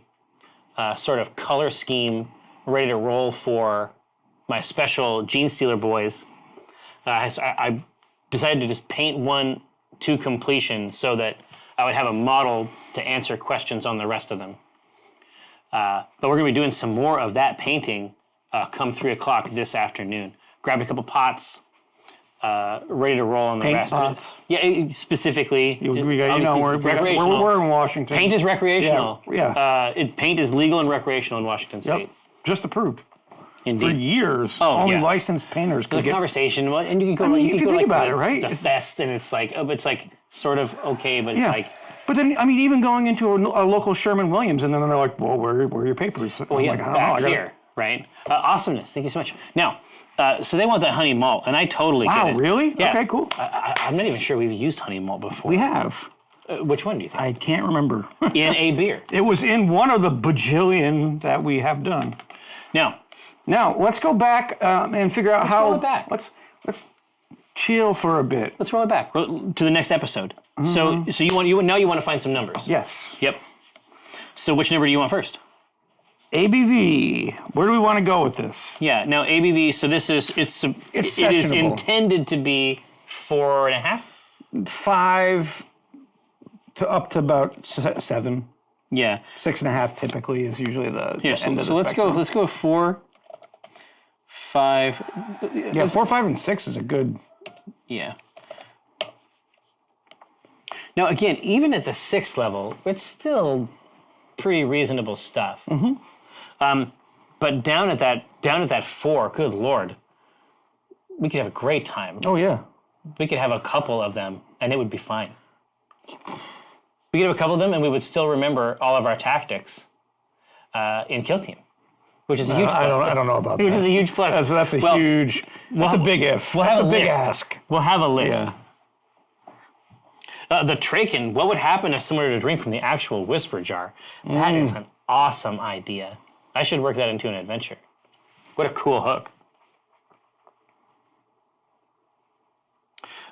S1: sort of color scheme ready to roll for my special Gene Stealer boys. I decided to just paint one to completion so that I would have a model to answer questions on the rest of them. But we're going to be doing some more of that painting come 3 o'clock this afternoon. Grab a couple pots, ready to roll on the
S2: Paint
S1: rest
S2: pots?
S1: of it. Yeah, specifically.
S2: We're in Washington.
S1: Paint is recreational.
S2: Yeah.
S1: Paint is legal and recreational in Washington State.
S2: Yep. Just approved.
S1: Indeed.
S2: For years,
S1: Oh,
S2: only
S1: yeah.
S2: licensed painters could
S1: The
S2: get.
S1: conversation, and you can go.
S2: I mean,
S1: you
S2: if
S1: can
S2: you
S1: go
S2: think
S1: like
S2: about
S1: the,
S2: it, right?
S1: The fest, and it's like sort of okay, but
S2: Yeah.
S1: it's like.
S2: But then, I mean, even going into a local Sherman-Williams, and then they're like, well, where are your papers?
S1: Well,
S2: I'm
S1: yeah,
S2: like, I don't
S1: back
S2: know. I gotta-
S1: here, right? Awesomeness. Thank you so much. Now, so they want that honey malt, and I totally
S2: Wow,
S1: get it.
S2: really?
S1: Yeah.
S2: Okay, cool.
S1: I'm not even sure we've used honey malt before.
S2: We have.
S1: Which one do you think?
S2: I can't remember.
S1: In a beer.
S2: It was in one of the bajillion that we have done.
S1: Now,
S2: Let's go back and figure out how.
S1: roll it back.
S2: Let's chill for a bit.
S1: let's roll it back to the next episode. So you want to find some numbers.
S2: Yes.
S1: Yep. So which number do you want first?
S2: ABV. Where do we want to go with this?
S1: Yeah. Now ABV. So it is
S2: sessionable.
S1: intended to be 4.5.
S2: 5 to up to about 7.
S1: Yeah.
S2: 6.5 typically is usually the
S1: Yeah.
S2: end of
S1: So
S2: the
S1: let's
S2: spectrum.
S1: go. Let's go 4, 5.
S2: Yeah, 4, 5, and 6 is a good.
S1: Yeah. Now, again, even at the 6th level, it's still pretty reasonable stuff. But down at that 4, good Lord, we could have a great time.
S2: Oh yeah.
S1: We could have a couple of them, and it would be fine. We could have a couple of them, and we would still remember all of our tactics in Kill Team, which is a huge plus.
S2: I don't know about that.
S1: Which is a huge plus.
S2: That's a huge. That's a big if.
S1: We'll
S2: That's
S1: have
S2: a big
S1: list.
S2: ask.
S1: We'll have a list.
S2: Yeah.
S1: The Traken, what would happen if someone were to drink from the actual Whisper jar? That is an awesome idea. I should work that into an adventure. What a cool hook.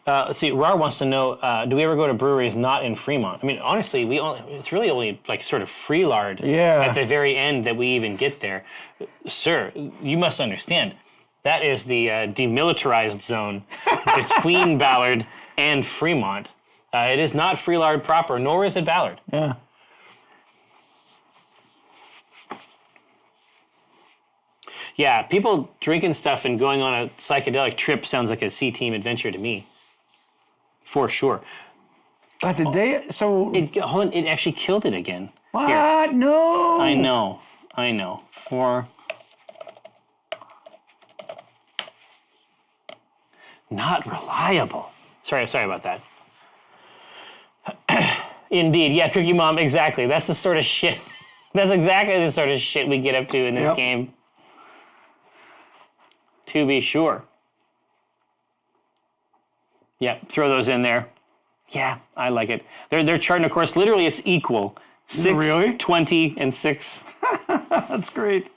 S1: Let's see, Rar wants to know, do we ever go to breweries not in Fremont? I mean, honestly, it's really only like sort of Freelard at the very end that we even get there. Sir, you must understand, that is the demilitarized zone between Ballard and Fremont. It is not Freelard proper, nor is it Ballard.
S2: Yeah.
S1: Yeah, people drinking stuff and going on a psychedelic trip sounds like a C-Team adventure to me. For sure.
S2: But did they? So
S1: It actually killed it again.
S2: what?
S1: Here.
S2: No.
S1: I know. Not reliable. Sorry about that. Indeed, yeah, Cookie Mom, exactly. That's the sort of shit. That's exactly the sort of shit we get up to in this game. To be sure. Yeah, throw those in there. Yeah, I like it. They're charting, of course, literally it's equal. 6,
S2: Really?
S1: 20, and 6.
S2: That's great.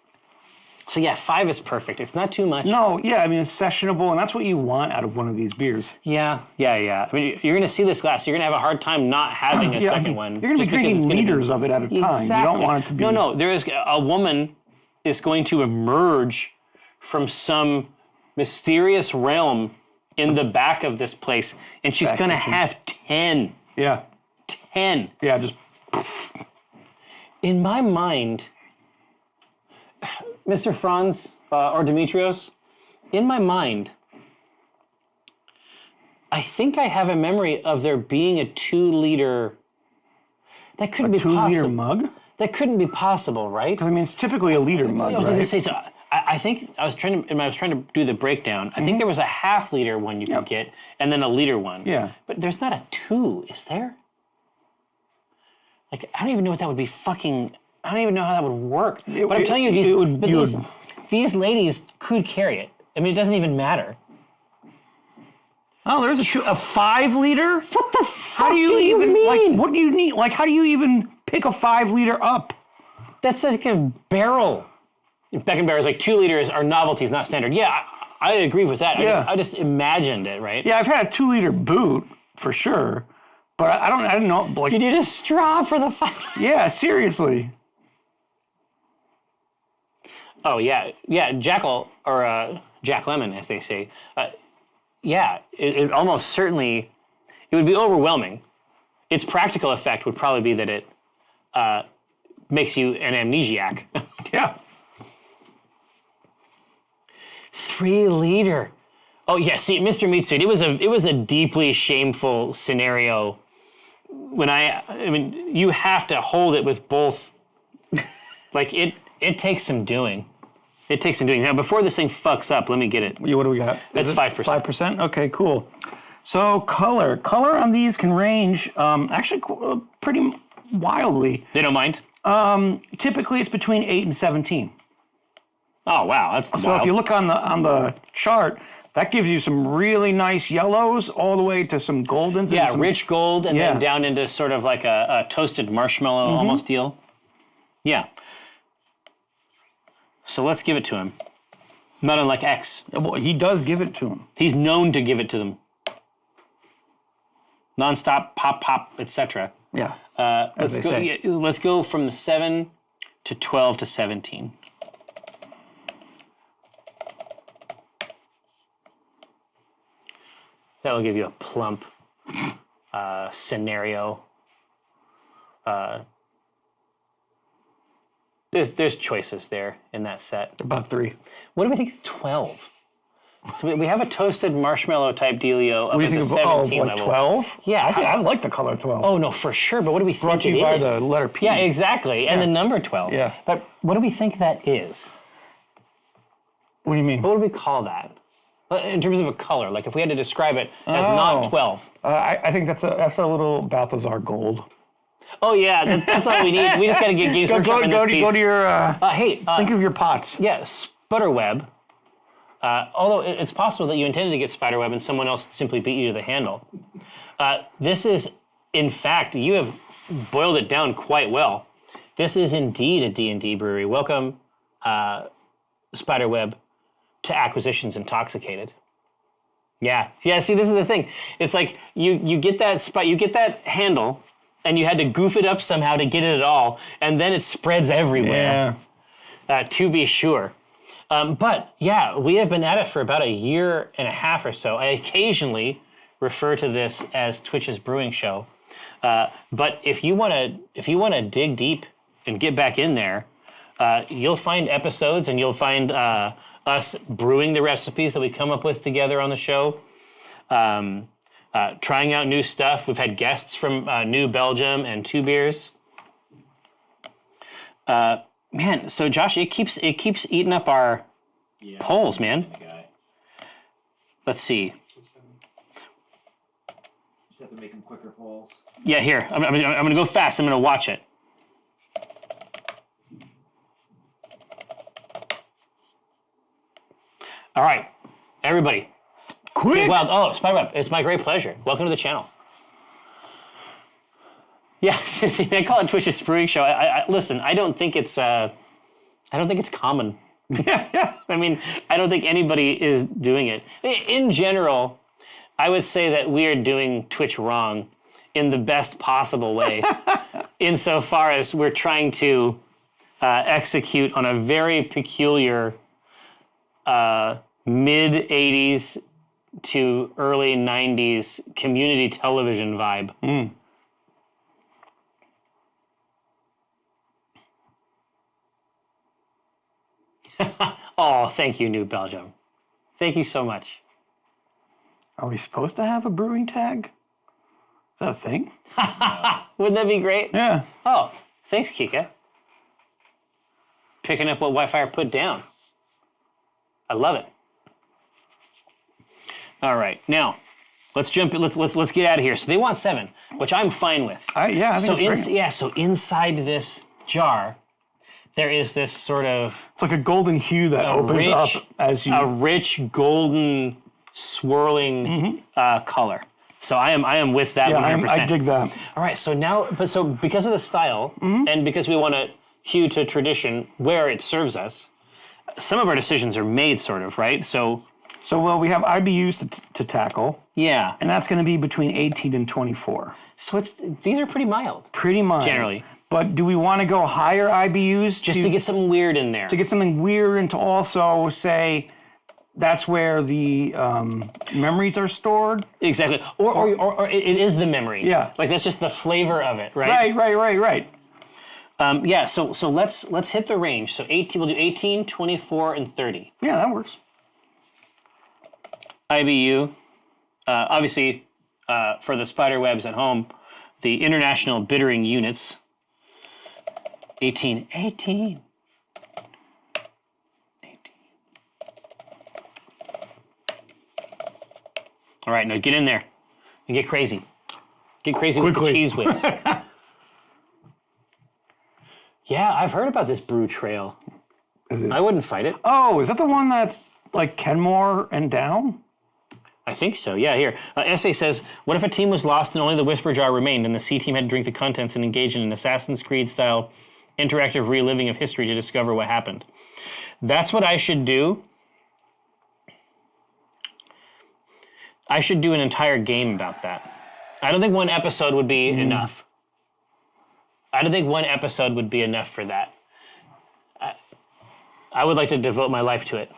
S1: So yeah, 5 is perfect. It's not too much.
S2: No, yeah, I mean, it's sessionable, and that's what you want out of one of these beers.
S1: Yeah. I mean, you're going to see this glass. You're going to have a hard time not having a second one.
S2: You're going to be
S1: just because
S2: drinking
S1: it's gonna
S2: liters of it at a time.
S1: Exactly.
S2: You don't want it to be...
S1: No, there is a woman is going to emerge from some mysterious realm in the back of this place, and she's going to have 10.
S2: Yeah.
S1: 10.
S2: Yeah, just...
S1: In my mind, Mr. Franz or Demetrios, in my mind, I think I have a memory of there being a 2-liter. That couldn't be
S2: 2-liter
S1: possible.
S2: mug?
S1: That couldn't be possible, right?
S2: I mean, it's typically a liter mug,
S1: I was going to
S2: right?
S1: say so. I think I was trying to do the breakdown. I think there was a half-liter one you could get, and then a liter one.
S2: Yeah.
S1: But there's not a 2, is there? Like, I don't even know what that would be fucking. I don't even know how that would work. But I'm telling you, these ladies could carry it. I mean, it doesn't even matter.
S2: Oh, there's a 5-liter?
S1: What the fuck
S2: How do you even
S1: mean?
S2: like? What do you need? Like, how do you even pick a 5-liter up?
S1: That's like a barrel. Beckenbauer is like 2 liters are novelties, not standard. Yeah, I agree with that.
S2: Yeah.
S1: I just imagined it, right?
S2: Yeah, I've had a 2-liter boot for sure, but I don't know. Like,
S1: You need a straw for the 5.
S2: yeah, seriously.
S1: Oh yeah, Jackal or Jack Lemon, as they say. It almost certainly it would be overwhelming. Its practical effect would probably be that it makes you an amnesiac.
S2: Yeah.
S1: 3-liter. Oh yeah, see, Mr. Meatsuit, it was a deeply shameful scenario. When I mean, you have to hold it with both. Like it takes some doing. It takes some doing. Now, before this thing fucks up, let me get it.
S2: What do we got?
S1: That's 5%.
S2: 5%? Okay, cool. So color on these can range actually pretty wildly.
S1: They don't mind?
S2: Typically, it's between 8 and 17.
S1: Oh wow, that's
S2: So
S1: wild.
S2: if you look on the chart, that gives you some really nice yellows all the way to some goldens.
S1: Yeah,
S2: and some,
S1: rich gold and
S2: Yeah.
S1: then down into sort of like a toasted marshmallow almost deal. Yeah. So let's give it to him. Not unlike X.
S2: Well, he does give it to him.
S1: He's known to give it to them. Non-stop, pop, etc.
S2: Yeah.
S1: Let's go. Yeah, let's go from the 7 to 12 to 17. That will give you a plump scenario. There's choices there in that set.
S2: About 3.
S1: What do we think is 12? So we have a toasted marshmallow type dealio up
S2: What do
S1: at
S2: you
S1: the
S2: think of
S1: 17
S2: like
S1: level.
S2: 12?
S1: Yeah.
S2: I like the color 12.
S1: Oh, no, for sure. But what do we
S2: Brought
S1: think
S2: to you
S1: it
S2: by
S1: is?
S2: the letter P.
S1: Yeah, exactly. And the number 12.
S2: Yeah.
S1: But what do we think that is?
S2: What do you mean?
S1: What would we call that? In terms of a color, like if we had to describe it as not 12.
S2: I think that's a little Balthazar gold.
S1: Oh, yeah, that's all we need. We just got to get Games Workshop in this piece.
S2: Go to your, think of your pots.
S1: Yeah, Sputterweb. Although it's possible that you intended to get Spiderweb and someone else simply beat you to the handle. This is, in fact, you have boiled it down quite well. This is indeed a D&D brewery. Welcome, Spiderweb, to Acquisitions Intoxicated. Yeah. See, this is the thing. It's like you get that handle, and you had to goof it up somehow to get it at all, and then it spreads everywhere.
S2: Yeah.
S1: To be sure. But yeah, we have been at it for about a year and a half or so. I occasionally refer to this as Twitch's Brewing Show. But if you want to dig deep and get back in there, you'll find episodes and you'll find us brewing the recipes that we come up with together on the show. Trying out new stuff. We've had guests from New Belgium and Two Beers. Man, so Josh, it keeps eating up our polls, man. Let's see.
S4: Just have to make them quicker polls.
S1: Yeah, here. I'm gonna go fast. I'm gonna watch it. All right, everybody.
S2: Quick!
S1: Well, oh, Spyweb, it's my great pleasure. Welcome to the channel. Yeah, I call it Twitch's Brewing Show. Listen, I don't think it's common. I mean, I don't think anybody is doing it. In general, I would say that we are doing Twitch wrong in the best possible way, insofar as we're trying to execute on a very peculiar mid-'80s to early '90s community television vibe. Oh, thank you, New Belgium. Thank you so much.
S2: Are we supposed to have a brewing tag? Is that a thing?
S1: Wouldn't that be great?
S2: Yeah.
S1: Oh, thanks, Kika. Picking up what Wi-Fi put down. I love it. All right, now let's jump. Let's get out of here. So they want 7, which I'm fine with.
S2: I think it's great.
S1: So inside this jar, there is this sort of
S2: It's like a golden hue that opens up as you...
S1: a rich golden swirling color. So I am with that 100%.
S2: I dig that.
S1: All right, so now, because of the style and because we want to hew to tradition where it serves us, some of our decisions are made, sort of, right? So
S2: well, we have IBUs to tackle,
S1: yeah,
S2: and that's going to be between 18 and 24.
S1: so these are pretty mild,
S2: Pretty mild.
S1: generally,
S2: But do we want to go higher IBUs
S1: just to get something weird in there.
S2: to get something weird and to also say that's where the memories are stored?
S1: Exactly, or it is the memory.
S2: Yeah.
S1: like that's just the flavor of it, right?
S2: Right.
S1: Yeah. So let's hit the range. So 18. We'll do 18, 24, and 30.
S2: Yeah, that works.
S1: IBU, obviously, for the spider webs at home, the international bittering units. 18. All right, now get in there and get crazy. Get crazy with the
S2: Quickly.
S1: cheese whiz. Yeah, I've heard about this brew trail.
S2: Is it?
S1: I wouldn't fight it.
S2: Oh, is that the one that's like Kenmore and down?
S1: I think so, yeah, here. Essay says, what if a team was lost and only the Whisper Jar remained and the C team had to drink the contents and engage in an Assassin's Creed-style interactive reliving of history to discover what happened? That's what I should do. I should do an entire game about that. I don't think one episode would be enough. I don't think one episode would be enough for that. I would like to devote my life to it.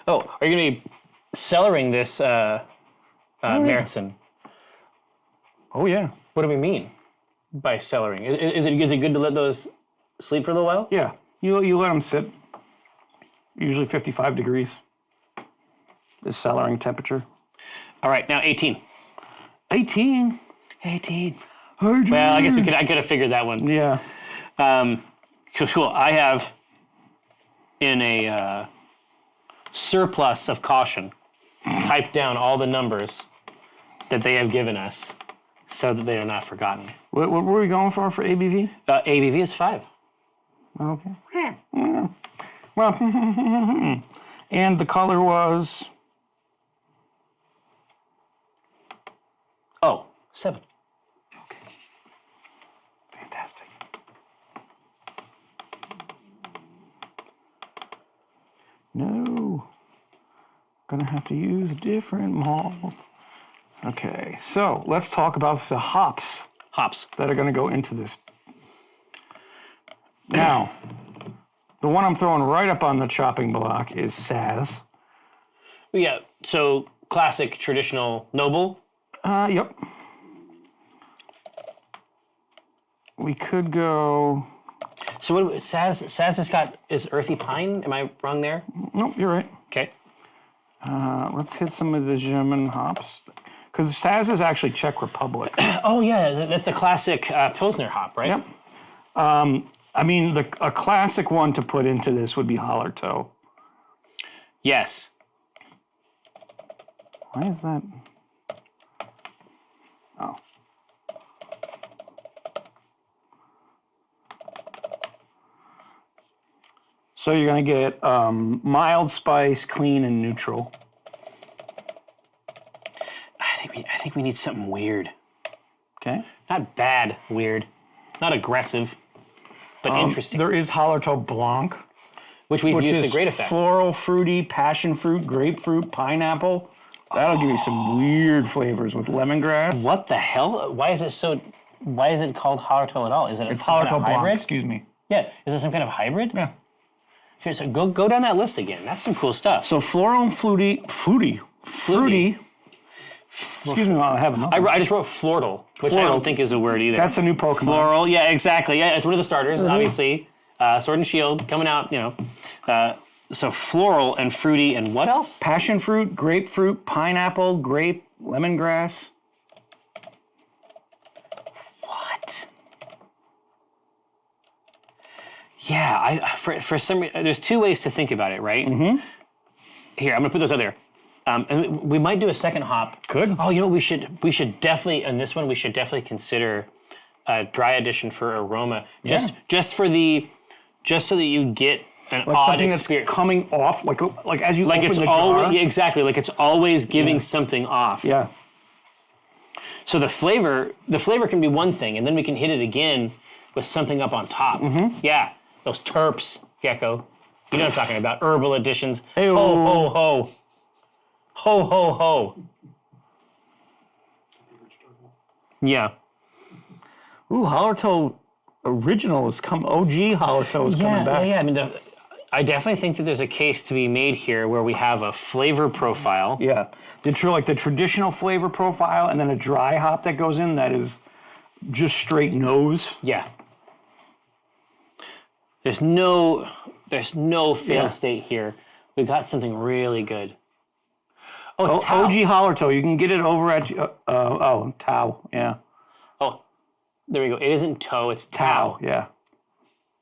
S1: Oh, are you going to be cellaring this, Meritzen?
S2: Oh, yeah.
S1: What do we mean? by cellaring? Is it good to let those sleep for a little while?
S2: Yeah, you let them sit. Usually 55 degrees is cellaring temperature.
S1: All right, now 18.
S2: 18.
S1: 18. Well, I guess I could have figured that one.
S2: Yeah.
S1: Cool. I have in a surplus of caution typed down all the numbers that they have given us so that they are not forgotten.
S2: What were we going for ABV?
S1: ABV is 5.
S2: Okay. Yeah. Well, and the color was?
S1: 7.
S2: Okay. Fantastic. No. Gonna have to use a different malt. Okay, so let's talk about the hops.
S1: Hops.
S2: That are gonna go into this. Now, the one I'm throwing right up on the chopping block is Saz.
S1: Yeah, so classic, traditional, noble.
S2: Yep. We could go.
S1: So what Saz is earthy pine? Am I wrong there?
S2: Nope, you're right.
S1: Okay.
S2: Let's hit some of the German hops. Because Saz is actually Czech Republic.
S1: Oh yeah, that's the classic Pilsner hop, right?
S2: Yep. I mean, a classic one to put into this would be Hallertau.
S1: Yes.
S2: Why is that? Oh. So you're going to get mild spice, clean, and neutral.
S1: I think we need something weird.
S2: Okay.
S1: Not bad, weird. Not aggressive, but interesting.
S2: There is Hallertau Blanc,
S1: which we've used
S2: is
S1: to great effect.
S2: Floral, fruity, passion fruit, grapefruit, pineapple. That'll give you some weird flavors with lemongrass.
S1: What the hell? Why is it called Hallertau at all? Is it
S2: It's
S1: some kind
S2: Hallertau
S1: of
S2: Blanc,
S1: hybrid?
S2: excuse me.
S1: Yeah. Is it some kind of hybrid?
S2: Yeah.
S1: Here, so go down that list again. That's some cool stuff.
S2: So floral and fruity. Excuse me while I have another.
S1: I just wrote flortal, which I don't think is a word either.
S2: That's a new Pokemon.
S1: Floral, yeah, exactly. Yeah, it's one of the starters, obviously. Sword and Shield coming out, so floral and fruity and what else?
S2: Passion fruit, grapefruit, pineapple, grape, lemongrass.
S1: What? Yeah, for some reason, there's two ways to think about it, right? Mm-hmm. Here, I'm gonna put those out there. And we might do a second hop.
S2: Good.
S1: Oh, we should definitely, on this one, we should definitely consider a dry addition for aroma. Just so that you get an
S2: Like
S1: odd
S2: something
S1: experience.
S2: that's coming off, like as you
S1: Like
S2: open
S1: it's
S2: the
S1: always
S2: jar.
S1: exactly like it's always giving something off.
S2: Yeah.
S1: So the flavor can be one thing, and then we can hit it again with something up on top. Mm-hmm. Yeah, those terps, Gecko. You know what I'm talking about. Herbal additions.
S2: Hey-o.
S1: Ho ho ho. Ho ho ho. Yeah.
S2: Ooh, Hallertau original is OG Hallertau is coming back.
S1: Yeah. I mean, I definitely think that there's a case to be made here where we have a flavor profile.
S2: Yeah. The traditional flavor profile and then a dry hop that goes in that is just straight nose.
S1: Yeah. There's no fail state here. We got something really good. Oh, it's Tau.
S2: OG Hallertau. You can get it over at Tau. Yeah.
S1: Oh, there we go. It isn't Toe, it's Tau.
S2: Yeah.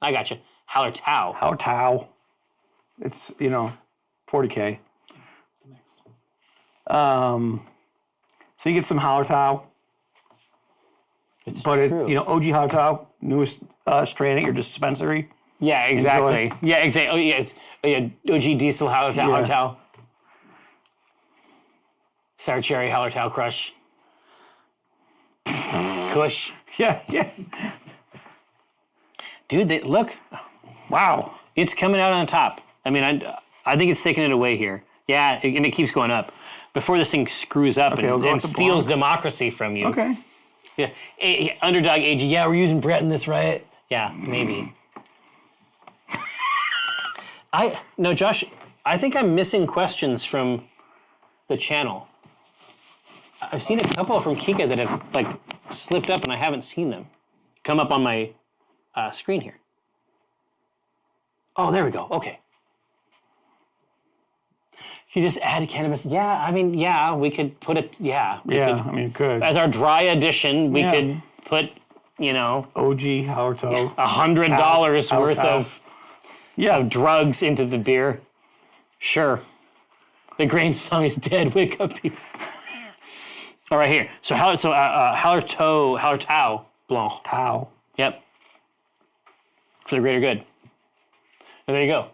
S1: I got you. Hallertau.
S2: Hallertau. It's 40K. So you get some Hallertau.
S1: It's
S2: But
S1: true.
S2: OG Hallertau, newest strain at your dispensary.
S1: Yeah, exactly.
S2: Enjoy.
S1: Yeah, exactly. Oh yeah, OG Diesel Hallertau. Sour Cherry Hallertau Crush. Kush.
S2: Yeah.
S1: Dude, look.
S2: Wow.
S1: It's coming out on top. I mean, I think it's taking it away here. Yeah, and it keeps going up. Before this thing screws up
S2: I'll go
S1: and
S2: with the
S1: steals
S2: blonde.
S1: democracy from you.
S2: Okay.
S1: Yeah. Underdog AG. Yeah, we're using Brett in this, right? Yeah, maybe. No, Josh, I think I'm missing questions from the channel. I've seen a couple from Kika that have slipped up and I haven't seen them. come up on my screen here. Oh, there we go. Okay. You just add cannabis. Yeah, I mean, yeah, we could put it. Yeah, we could.
S2: I mean, it could.
S1: As our dry addition, we could put,
S2: OG Hallertau.
S1: $100 worth of drugs into the beer. Sure. The grain song is dead. Wake up, people. All right, here. So Hallertau Blanc.
S2: Tau.
S1: Yep. For the greater good. And there you go.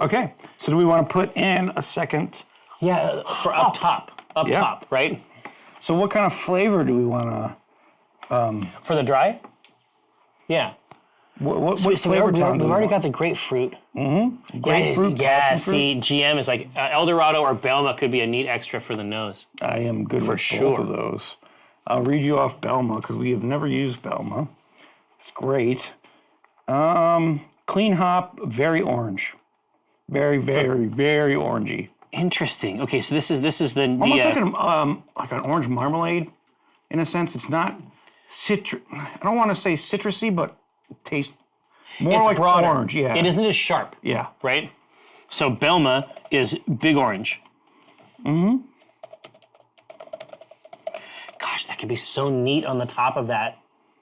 S2: Okay. So do we want to put in a second?
S1: Yeah, for up top. Top, right?
S2: So what kind of flavor do we want to?
S1: For the dry? Yeah.
S2: What
S1: So
S2: flavor
S1: we've
S2: tone do we
S1: already
S2: want?
S1: got the grapefruit.
S2: Grapefruit,
S1: Yeah,
S2: passion
S1: see, GM is like El Dorado or Belma could be a neat extra for the nose.
S2: I am good with
S1: sure.
S2: both of those. I'll read you off Belma because we have never used Belma. It's great. Clean hop, very orange. Very, very, very orangey.
S1: Interesting. Okay, so this is the
S2: Almost like an orange marmalade, in a sense. It's not citrus. I don't want to say citrusy, but it tastes more
S1: it's
S2: like
S1: broader.
S2: orange. Yeah.
S1: It isn't as sharp.
S2: Yeah.
S1: Right? So Belma is big orange. Gosh, that could be so neat on the top of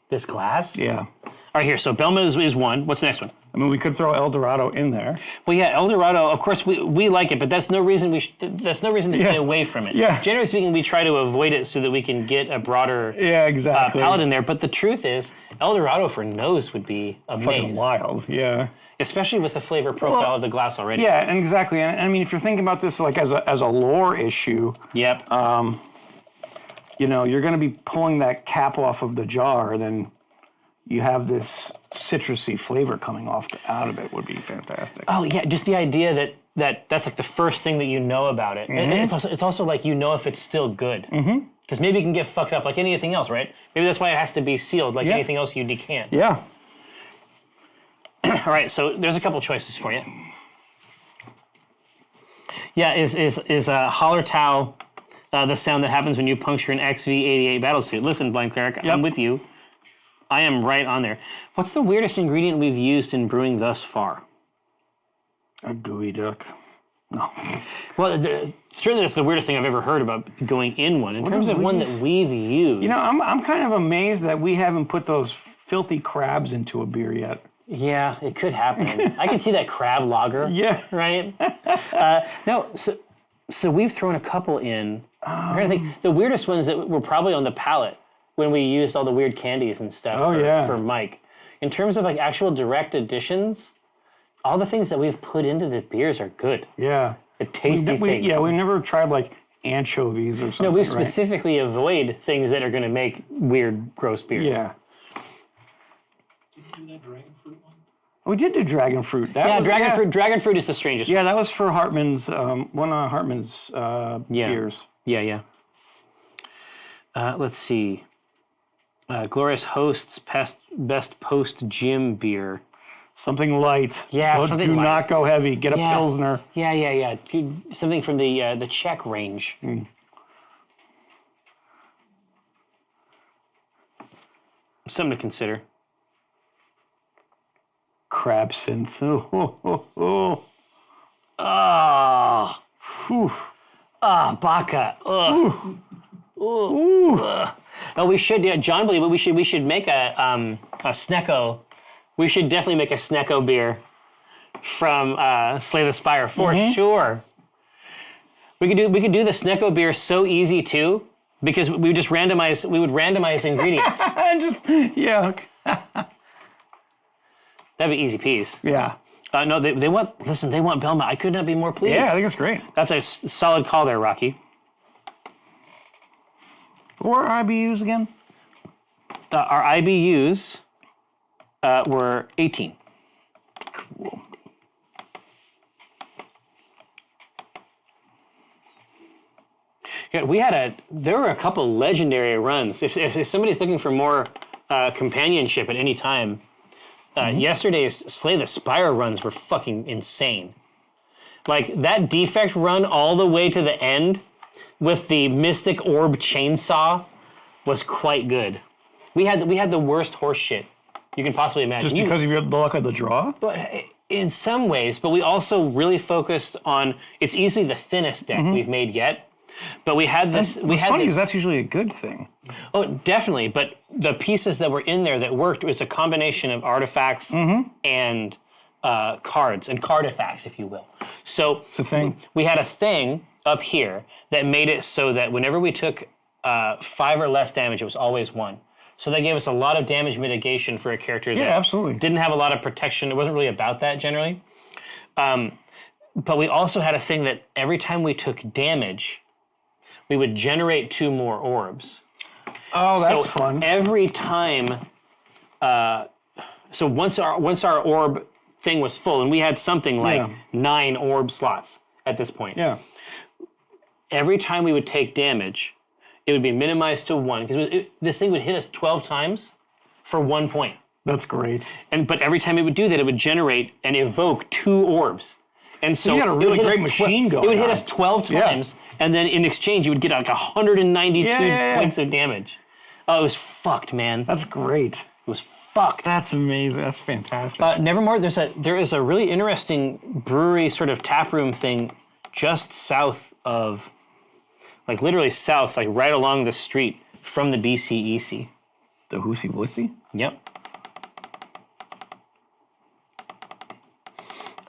S1: this glass.
S2: Yeah.
S1: All right, here. So Belma is one. What's the next one?
S2: I mean, we could throw El Dorado in there.
S1: Well, yeah, El Dorado. Of course, we like it, but that's no reason to stay away from it.
S2: Yeah.
S1: Generally speaking, we try to avoid it so that we can get a broader
S2: exactly.
S1: palate in there. But the truth is, El Dorado for nose would be
S2: Fucking
S1: amazing,
S2: wild. Yeah.
S1: especially with the flavor profile of the glass already.
S2: Yeah, and exactly. And I mean, if you're thinking about this like as a lore issue,
S1: Yep.
S2: you're going to be pulling that cap off of the jar, then you have this citrusy flavor coming out of it would be fantastic.
S1: Oh yeah, just the idea that's like the first thing that you know about it. And it's also like if it's still good. Because maybe it can get fucked up like anything else, right? Maybe that's why it has to be sealed like anything else you decant.
S2: Yeah.
S1: All right, so there's a couple choices for you. Yeah, is Hallertau the sound that happens when you puncture an XV-88 battlesuit? Listen, Blind Cleric, I'm with you. I am right on there. What's the weirdest ingredient we've used in brewing thus far?
S2: A gooey duck. No.
S1: Well, certainly that's the weirdest thing I've ever heard about going in one. In terms of one that we've used.
S2: I'm kind of amazed that we haven't put those filthy crabs into a beer yet.
S1: Yeah, it could happen. I can see that crab lager.
S2: Yeah.
S1: Right? No, so we've thrown a couple in. I'm trying to think. The weirdest ones that were probably on the palate when we used all the weird candies and stuff for Mike. In terms of like actual direct additions, all the things that we've put into the beers are good.
S2: Yeah.
S1: The tasty things.
S2: Yeah, we've never tried like anchovies or something.
S1: No, we
S2: right?
S1: specifically avoid things that are going to make weird, gross beers.
S2: Yeah.
S4: Did you do that dragon fruit one?
S2: We did do dragon fruit.
S1: Dragon fruit is the strangest.
S2: Yeah, that was for Hartman's, one of Hartman's beers.
S1: Yeah. Let's see. Glorious Host's best post-gym beer.
S2: Something light.
S1: Yeah, something
S2: do
S1: light.
S2: not go heavy. Get a Pilsner.
S1: Yeah. Something from the Czech range. Something to consider.
S2: Crab synth. Oh.
S1: Ah.
S2: Whew.
S1: Baka. Ugh.
S2: Ooh.
S1: Oh, we should. Yeah, John believe, but we should make a Snecco. We should definitely make a Snecco beer from Slay the Spire for sure. We could do the Snecco beer so easy too, because we would randomize ingredients. That'd be easy peas.
S2: Yeah.
S1: No, they want Belma. I could not be more pleased.
S2: Yeah, I think it's great.
S1: That's a solid call there, Rocky.
S2: What were our IBUs again?
S1: Our IBUs were 18.
S2: Cool.
S1: Yeah, there were a couple legendary runs. If somebody's looking for more companionship at any time, yesterday's Slay the Spire runs were fucking insane. Like that defect run all the way to the end with the Mystic Orb chainsaw was quite good. We had the worst horse shit you can possibly imagine.
S2: Just because of the luck of the draw?
S1: But in some ways, but we also really focused on, it's easily the thinnest deck we've made yet. But we had this.
S2: What's funny is that's usually a good thing.
S1: Oh, definitely. But the pieces that were in there that worked was a combination of artifacts and cards and cardifacts, if you will. So
S2: It's a thing.
S1: we had a thing up here that made it so that whenever we took 5 or less damage, it was always 1. So that gave us a lot of damage mitigation for a character that
S2: absolutely.
S1: didn't have a lot of protection. It wasn't really about that generally. But we also had a thing that every time we took damage, we would generate 2 more orbs.
S2: Oh, that's
S1: So
S2: fun.
S1: every time, so once our orb thing was full, and we had something like 9 orb slots at this point.
S2: Yeah.
S1: Every time we would take damage, it would be minimized to 1 because this thing would hit us 12 times for 1 point.
S2: That's great.
S1: But every time it would do that, it would generate and evoke 2 orbs. And so
S2: you got a really
S1: it would hit
S2: great
S1: us
S2: machine going
S1: It would hit
S2: on.
S1: us 12 times, and then in exchange, you would get like 192 points of damage. Oh, it was fucked, man.
S2: That's great.
S1: It was fucked.
S2: That's amazing. That's fantastic.
S1: Nevermore, there is a really interesting brewery sort of taproom thing just south of, like literally south, like right along the street from the BCEC.
S2: The Hoosie Wussy?
S1: Yep.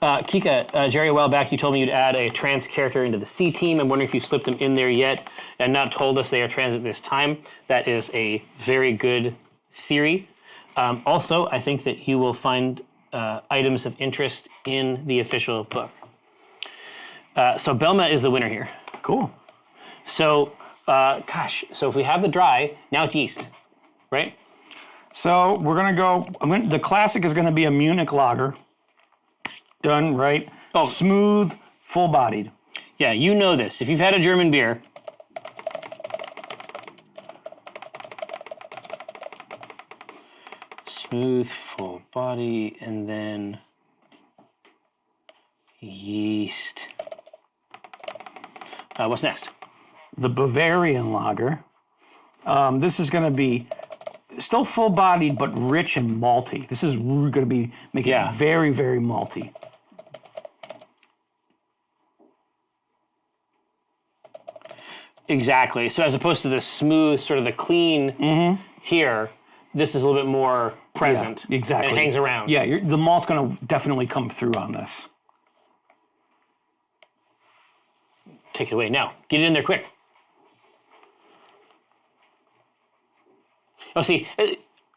S1: Kika, Jerry, a while back you told me you'd add a trans character into the C team. I'm wondering if you slipped them in there yet and not told us they are trans at this time. That is a very good theory. Also, I think that you will find items of interest in the official book. So Belma is the winner here.
S2: Cool.
S1: So, so if we have the dry, now it's yeast, right?
S2: So we're going to go, the classic is going to be a Munich lager. Done, right?
S1: Oh.
S2: Smooth, full-bodied.
S1: Yeah, you know this. If you've had a German beer, smooth, full body, and then yeast. What's next?
S2: The Bavarian lager. This is going to be still full-bodied, but rich and malty. This is going to be making it very, very malty.
S1: Exactly. So as opposed to the smooth, sort of the clean here, this is a little bit more present.
S2: Yeah, exactly.
S1: And it hangs around.
S2: Yeah, the malt's going to definitely come through on this.
S1: Take it away. Now, get it in there quick. Oh, see,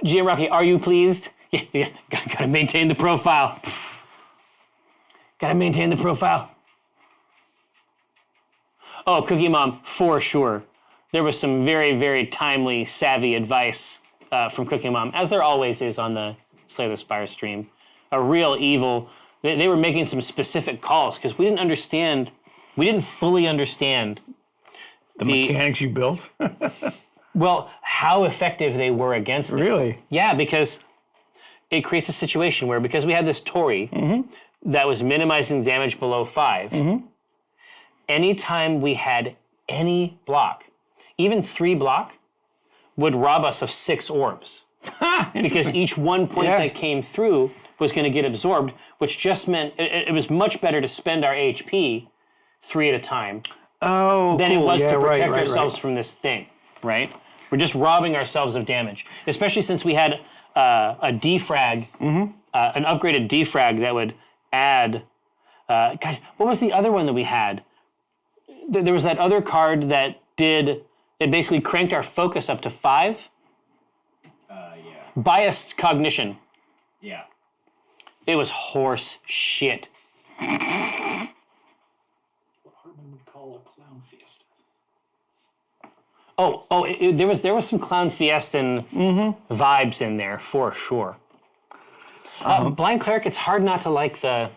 S1: GM Rocky, are you pleased? Yeah, gotta maintain the profile. Gotta maintain the profile. Oh, Cookie Mom, for sure. There was some very, very timely, savvy advice from Cookie Mom, as there always is on the Slay the Spire stream. A real evil. They were making some specific calls because we didn't fully understand
S2: The mechanics you built?
S1: well, how effective they were against this.
S2: Really?
S1: Yeah, because it creates a situation where, because we had this Tory that was minimizing damage below 5, anytime we had any block, even 3 block, would rob us of 6 orbs. Because each 1 point that came through was going to get absorbed, which just meant it was much better to spend our HP 3 at a time than it was to protect ourselves from this thing, right? We're just robbing ourselves of damage, especially since we had a defrag, an upgraded defrag that would add, gosh, what was the other one that we had? There was that other card that it basically cranked our focus up to 5. Biased cognition.
S4: Yeah.
S1: It was horse shit.
S6: What Hartman would call a clown fiesta.
S1: There was some clown fiestan vibes in there for sure. Blind cleric, it's hard not to like the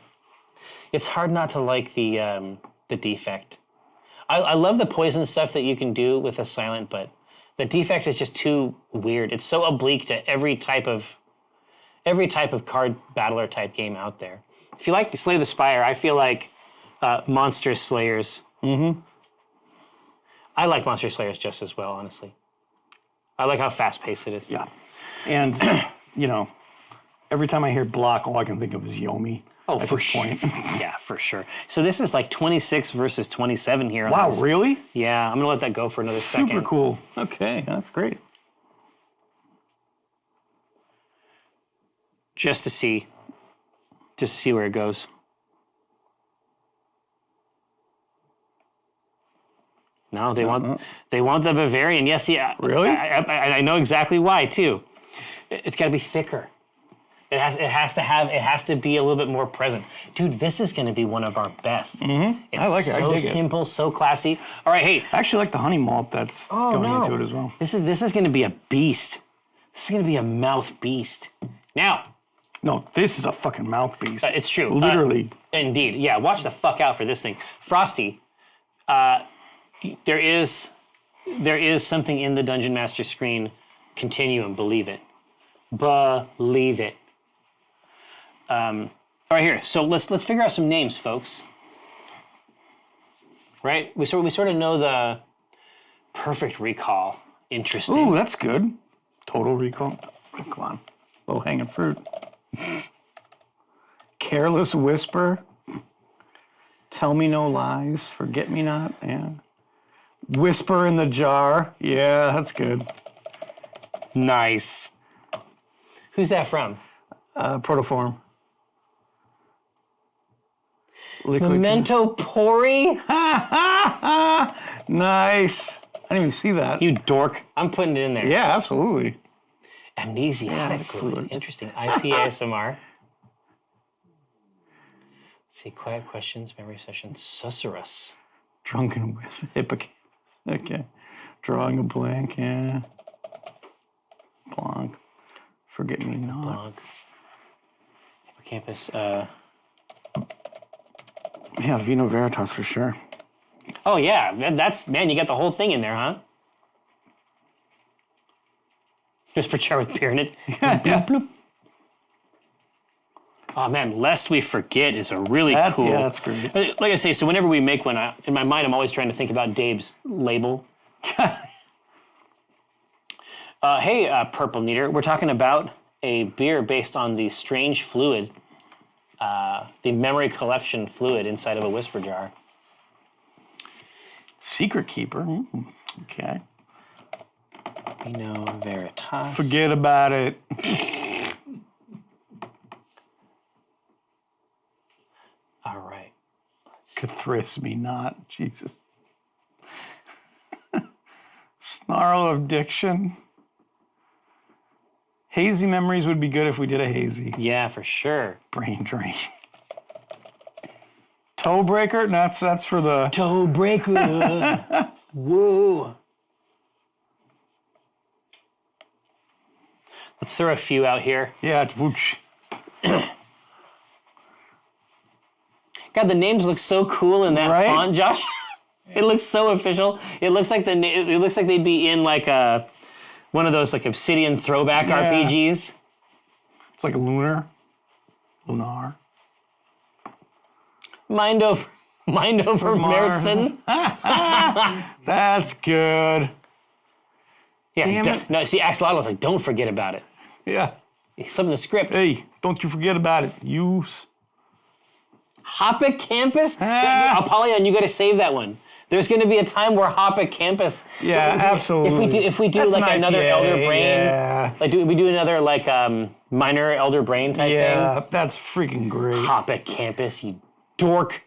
S1: defect. I love the poison stuff that you can do with a silent, but the defect is just too weird. It's so oblique to every type of card battler type game out there. If you like Slay the Spire, I feel like Monster Slayers. I like Monster Slayers just as well, honestly. I like how fast-paced it is.
S2: Yeah. And, every time I hear block, all I can think of is Yomi.
S1: Oh,
S2: at
S1: for
S2: this
S1: sure.
S2: point.
S1: Yeah, for sure. So this is like 26 versus 27 here. on
S2: Wow,
S1: this.
S2: really?
S1: Yeah, I'm going to let that go for another second.
S2: Super cool. Okay, that's great.
S1: Just to see where it goes. No, they want the Bavarian. Yes, yeah.
S2: Really?
S1: I know exactly why too. It's got to be thicker. It has to be a little bit more present. Dude, this is going to be one of our best. Mm-hmm. It's
S2: I like it. I
S1: so
S2: dig it.
S1: simple, so classy. All right, hey.
S2: I actually like the honey malt that's going into it as well.
S1: This is going to be a beast. This is going to be a mouth beast. Now,
S2: No, this is a fucking mouth beast.
S1: it's true.
S2: Literally.
S1: Indeed. Yeah, watch the fuck out for this thing. Frosty, there is something in the Dungeon Master screen continuum, believe it. Believe it. All right, here. So let's figure out some names, folks. Right? We sort of know the perfect recall. Interesting.
S2: Ooh, that's good. Total recall. Oh, come on. Low hanging fruit. Careless whisper. Tell me no lies. Forget me not. Yeah. Whisper in the jar. Yeah, that's good.
S1: Nice. Who's that from?
S2: Protoform. Liquid.
S1: Memento Pori?
S2: Nice. I didn't even see that.
S1: You dork. I'm putting it in there.
S2: Yeah, absolutely.
S1: Amnesiatic fluid. Interesting. IPASMR. Let's see. Quiet questions, memory sessions. Susurrus.
S2: Drunken whisper. Hippocampus. Okay. Drawing a blank. Yeah. Blanc. Forget me not.
S1: Blanc. Hippocampus.
S2: Yeah, Vino Veritas for sure.
S1: Oh, yeah. That's, man, you got the whole thing in there, huh? Just for char with beer in it. Bloop, bloop. Oh, man, Lest We Forget is a really cool.
S2: Yeah, that's great.
S1: Like I say, so whenever we make one, in my mind, I'm always trying to think about Dave's label. Hey, Purple Neater, we're talking about a beer based on the strange fluid, the memory collection fluid inside of a whisper jar.
S2: Secret Keeper. Okay.
S1: Vino Veritas.
S2: Forget about it.
S1: All right.
S2: Cathris me not. Jesus. Snarl of Diction. Hazy Memories would be good if we did a hazy.
S1: Yeah, for sure.
S2: Brain Drain. Toe Breaker? No, that's for the...
S1: Toe breaker. Woo. Let's throw a few out here.
S2: Yeah, whoosh.
S1: God, the names look so cool in that
S2: Right?
S1: font, Josh. It looks so official. It looks like it looks like they'd be in like one of those like Obsidian throwback RPGs.
S2: It's like Lunar.
S1: Mind over
S2: Mars.
S1: Mertzen.
S2: That's good.
S1: Yeah.
S2: Damn it.
S1: No, see, Axolotl's like, don't forget about it.
S2: Yeah.
S1: He's flipping the script.
S2: Hey, don't you forget about it. Use.
S1: Hippocampus? Apollyon, you got to save that one. There's going to be a time where Hippocampus.
S2: Yeah, absolutely.
S1: If we do
S2: That's
S1: like
S2: an
S1: another
S2: IPA,
S1: Elder Brain,
S2: yeah.
S1: like we do another like minor Elder Brain type
S2: Yeah,
S1: thing.
S2: that's freaking great.
S1: Hippocampus, you dork.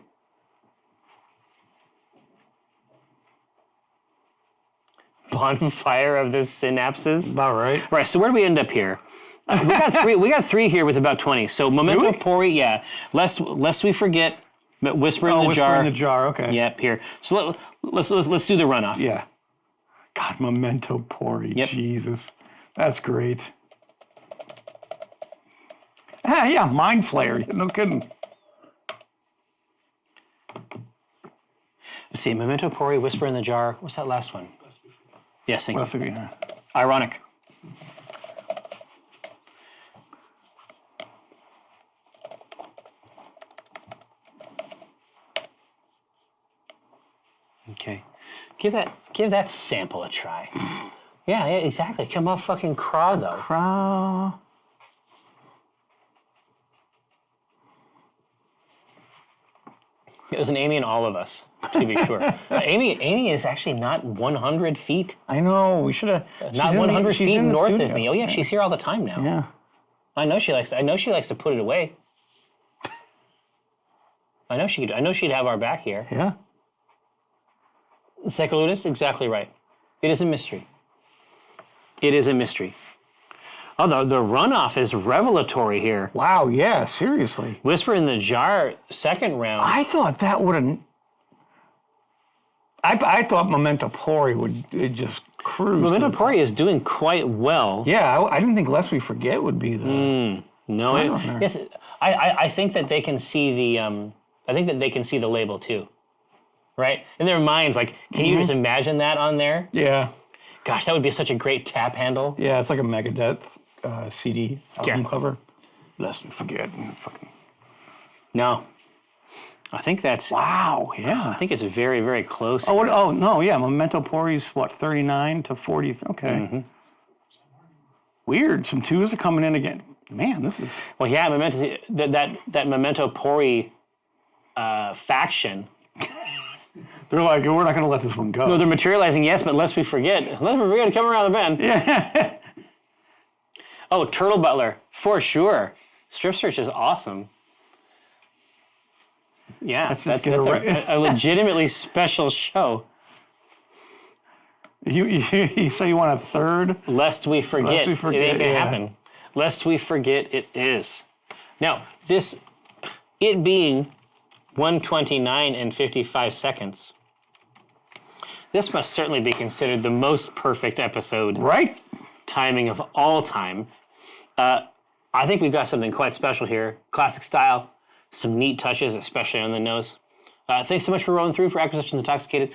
S1: Bonfire of the synapses.
S2: About right.
S1: Right. So where do we end up here? We got three. We got three here with about 20. So Memento
S2: we?
S1: Pori, yeah. Lest we forget. Whisper in the
S2: Whisper
S1: jar.
S2: in the jar, okay.
S1: Yep. Here. So let's do the runoff.
S2: Yeah. God, Memento Pori.
S1: Yep.
S2: Jesus. That's great. Yeah, Mind Flayer. No kidding.
S1: Let's see. Memento Pori, Whisper in the jar. What's that last one? Yes, thank you.
S2: What else have we got?
S1: Ironic. Okay. Give that sample a try. Yeah, exactly. Come on, fucking craw, though.
S2: Craw.
S1: It was an Amy and all of us, to be sure. Amy is actually not 100 feet,
S2: I know. We should have.
S1: not 100 feet north of me. Oh yeah, she's here all the time now.
S2: Yeah.
S1: I know she likes to put it away. I know she'd have our back here.
S2: Yeah.
S1: Seculudus, exactly right. It is a mystery. It is a mystery. Oh, the runoff is revelatory here.
S2: Wow. Yeah. Seriously.
S1: Whisper in the Jar, second round.
S2: I thought that would have. I thought Memento Pori would just cruise.
S1: Memento
S2: to the
S1: Pori is doing quite well.
S2: Yeah, I didn't think Lest We Forget would be the.
S1: No, yes, I think that they can see the I think that they can see the label too, right? In their minds, like, can you just imagine that on there?
S2: Yeah,
S1: Gosh, that would be such a great tap handle.
S2: yeah, it's like a Megadeth CD album
S1: Yeah.
S2: cover. Lest We Forget. Fucking.
S1: No, I think that's.
S2: Wow. Yeah.
S1: I think it's very, very close.
S2: Oh, no, yeah. Memento Pori's what, 39 to 40. Okay. Weird. Some twos are coming in again. Man, this is.
S1: Well, yeah, that Memento Pori faction.
S2: They're like, we're not going to let this one go.
S1: No, they're materializing, yes, but lest we forget to come around the bend.
S2: Yeah.
S1: Oh, Turtle Butler, for sure. Strip Search is awesome. Yeah,
S2: Let's
S1: that's
S2: just get
S1: a legitimately special show.
S2: You say you want a third?
S1: Lest we forget,
S2: Lest we forget,
S1: it ain't gonna
S2: yeah.
S1: happen. Lest we forget, it is. Now, it being 1:29 and 55 seconds, this must certainly be considered the most perfect episode
S2: Right?
S1: timing of all time. I think we've got something quite special here. Classic style, some neat touches, especially on the nose. Thanks so much for rolling through for Acquisitions Intoxicated.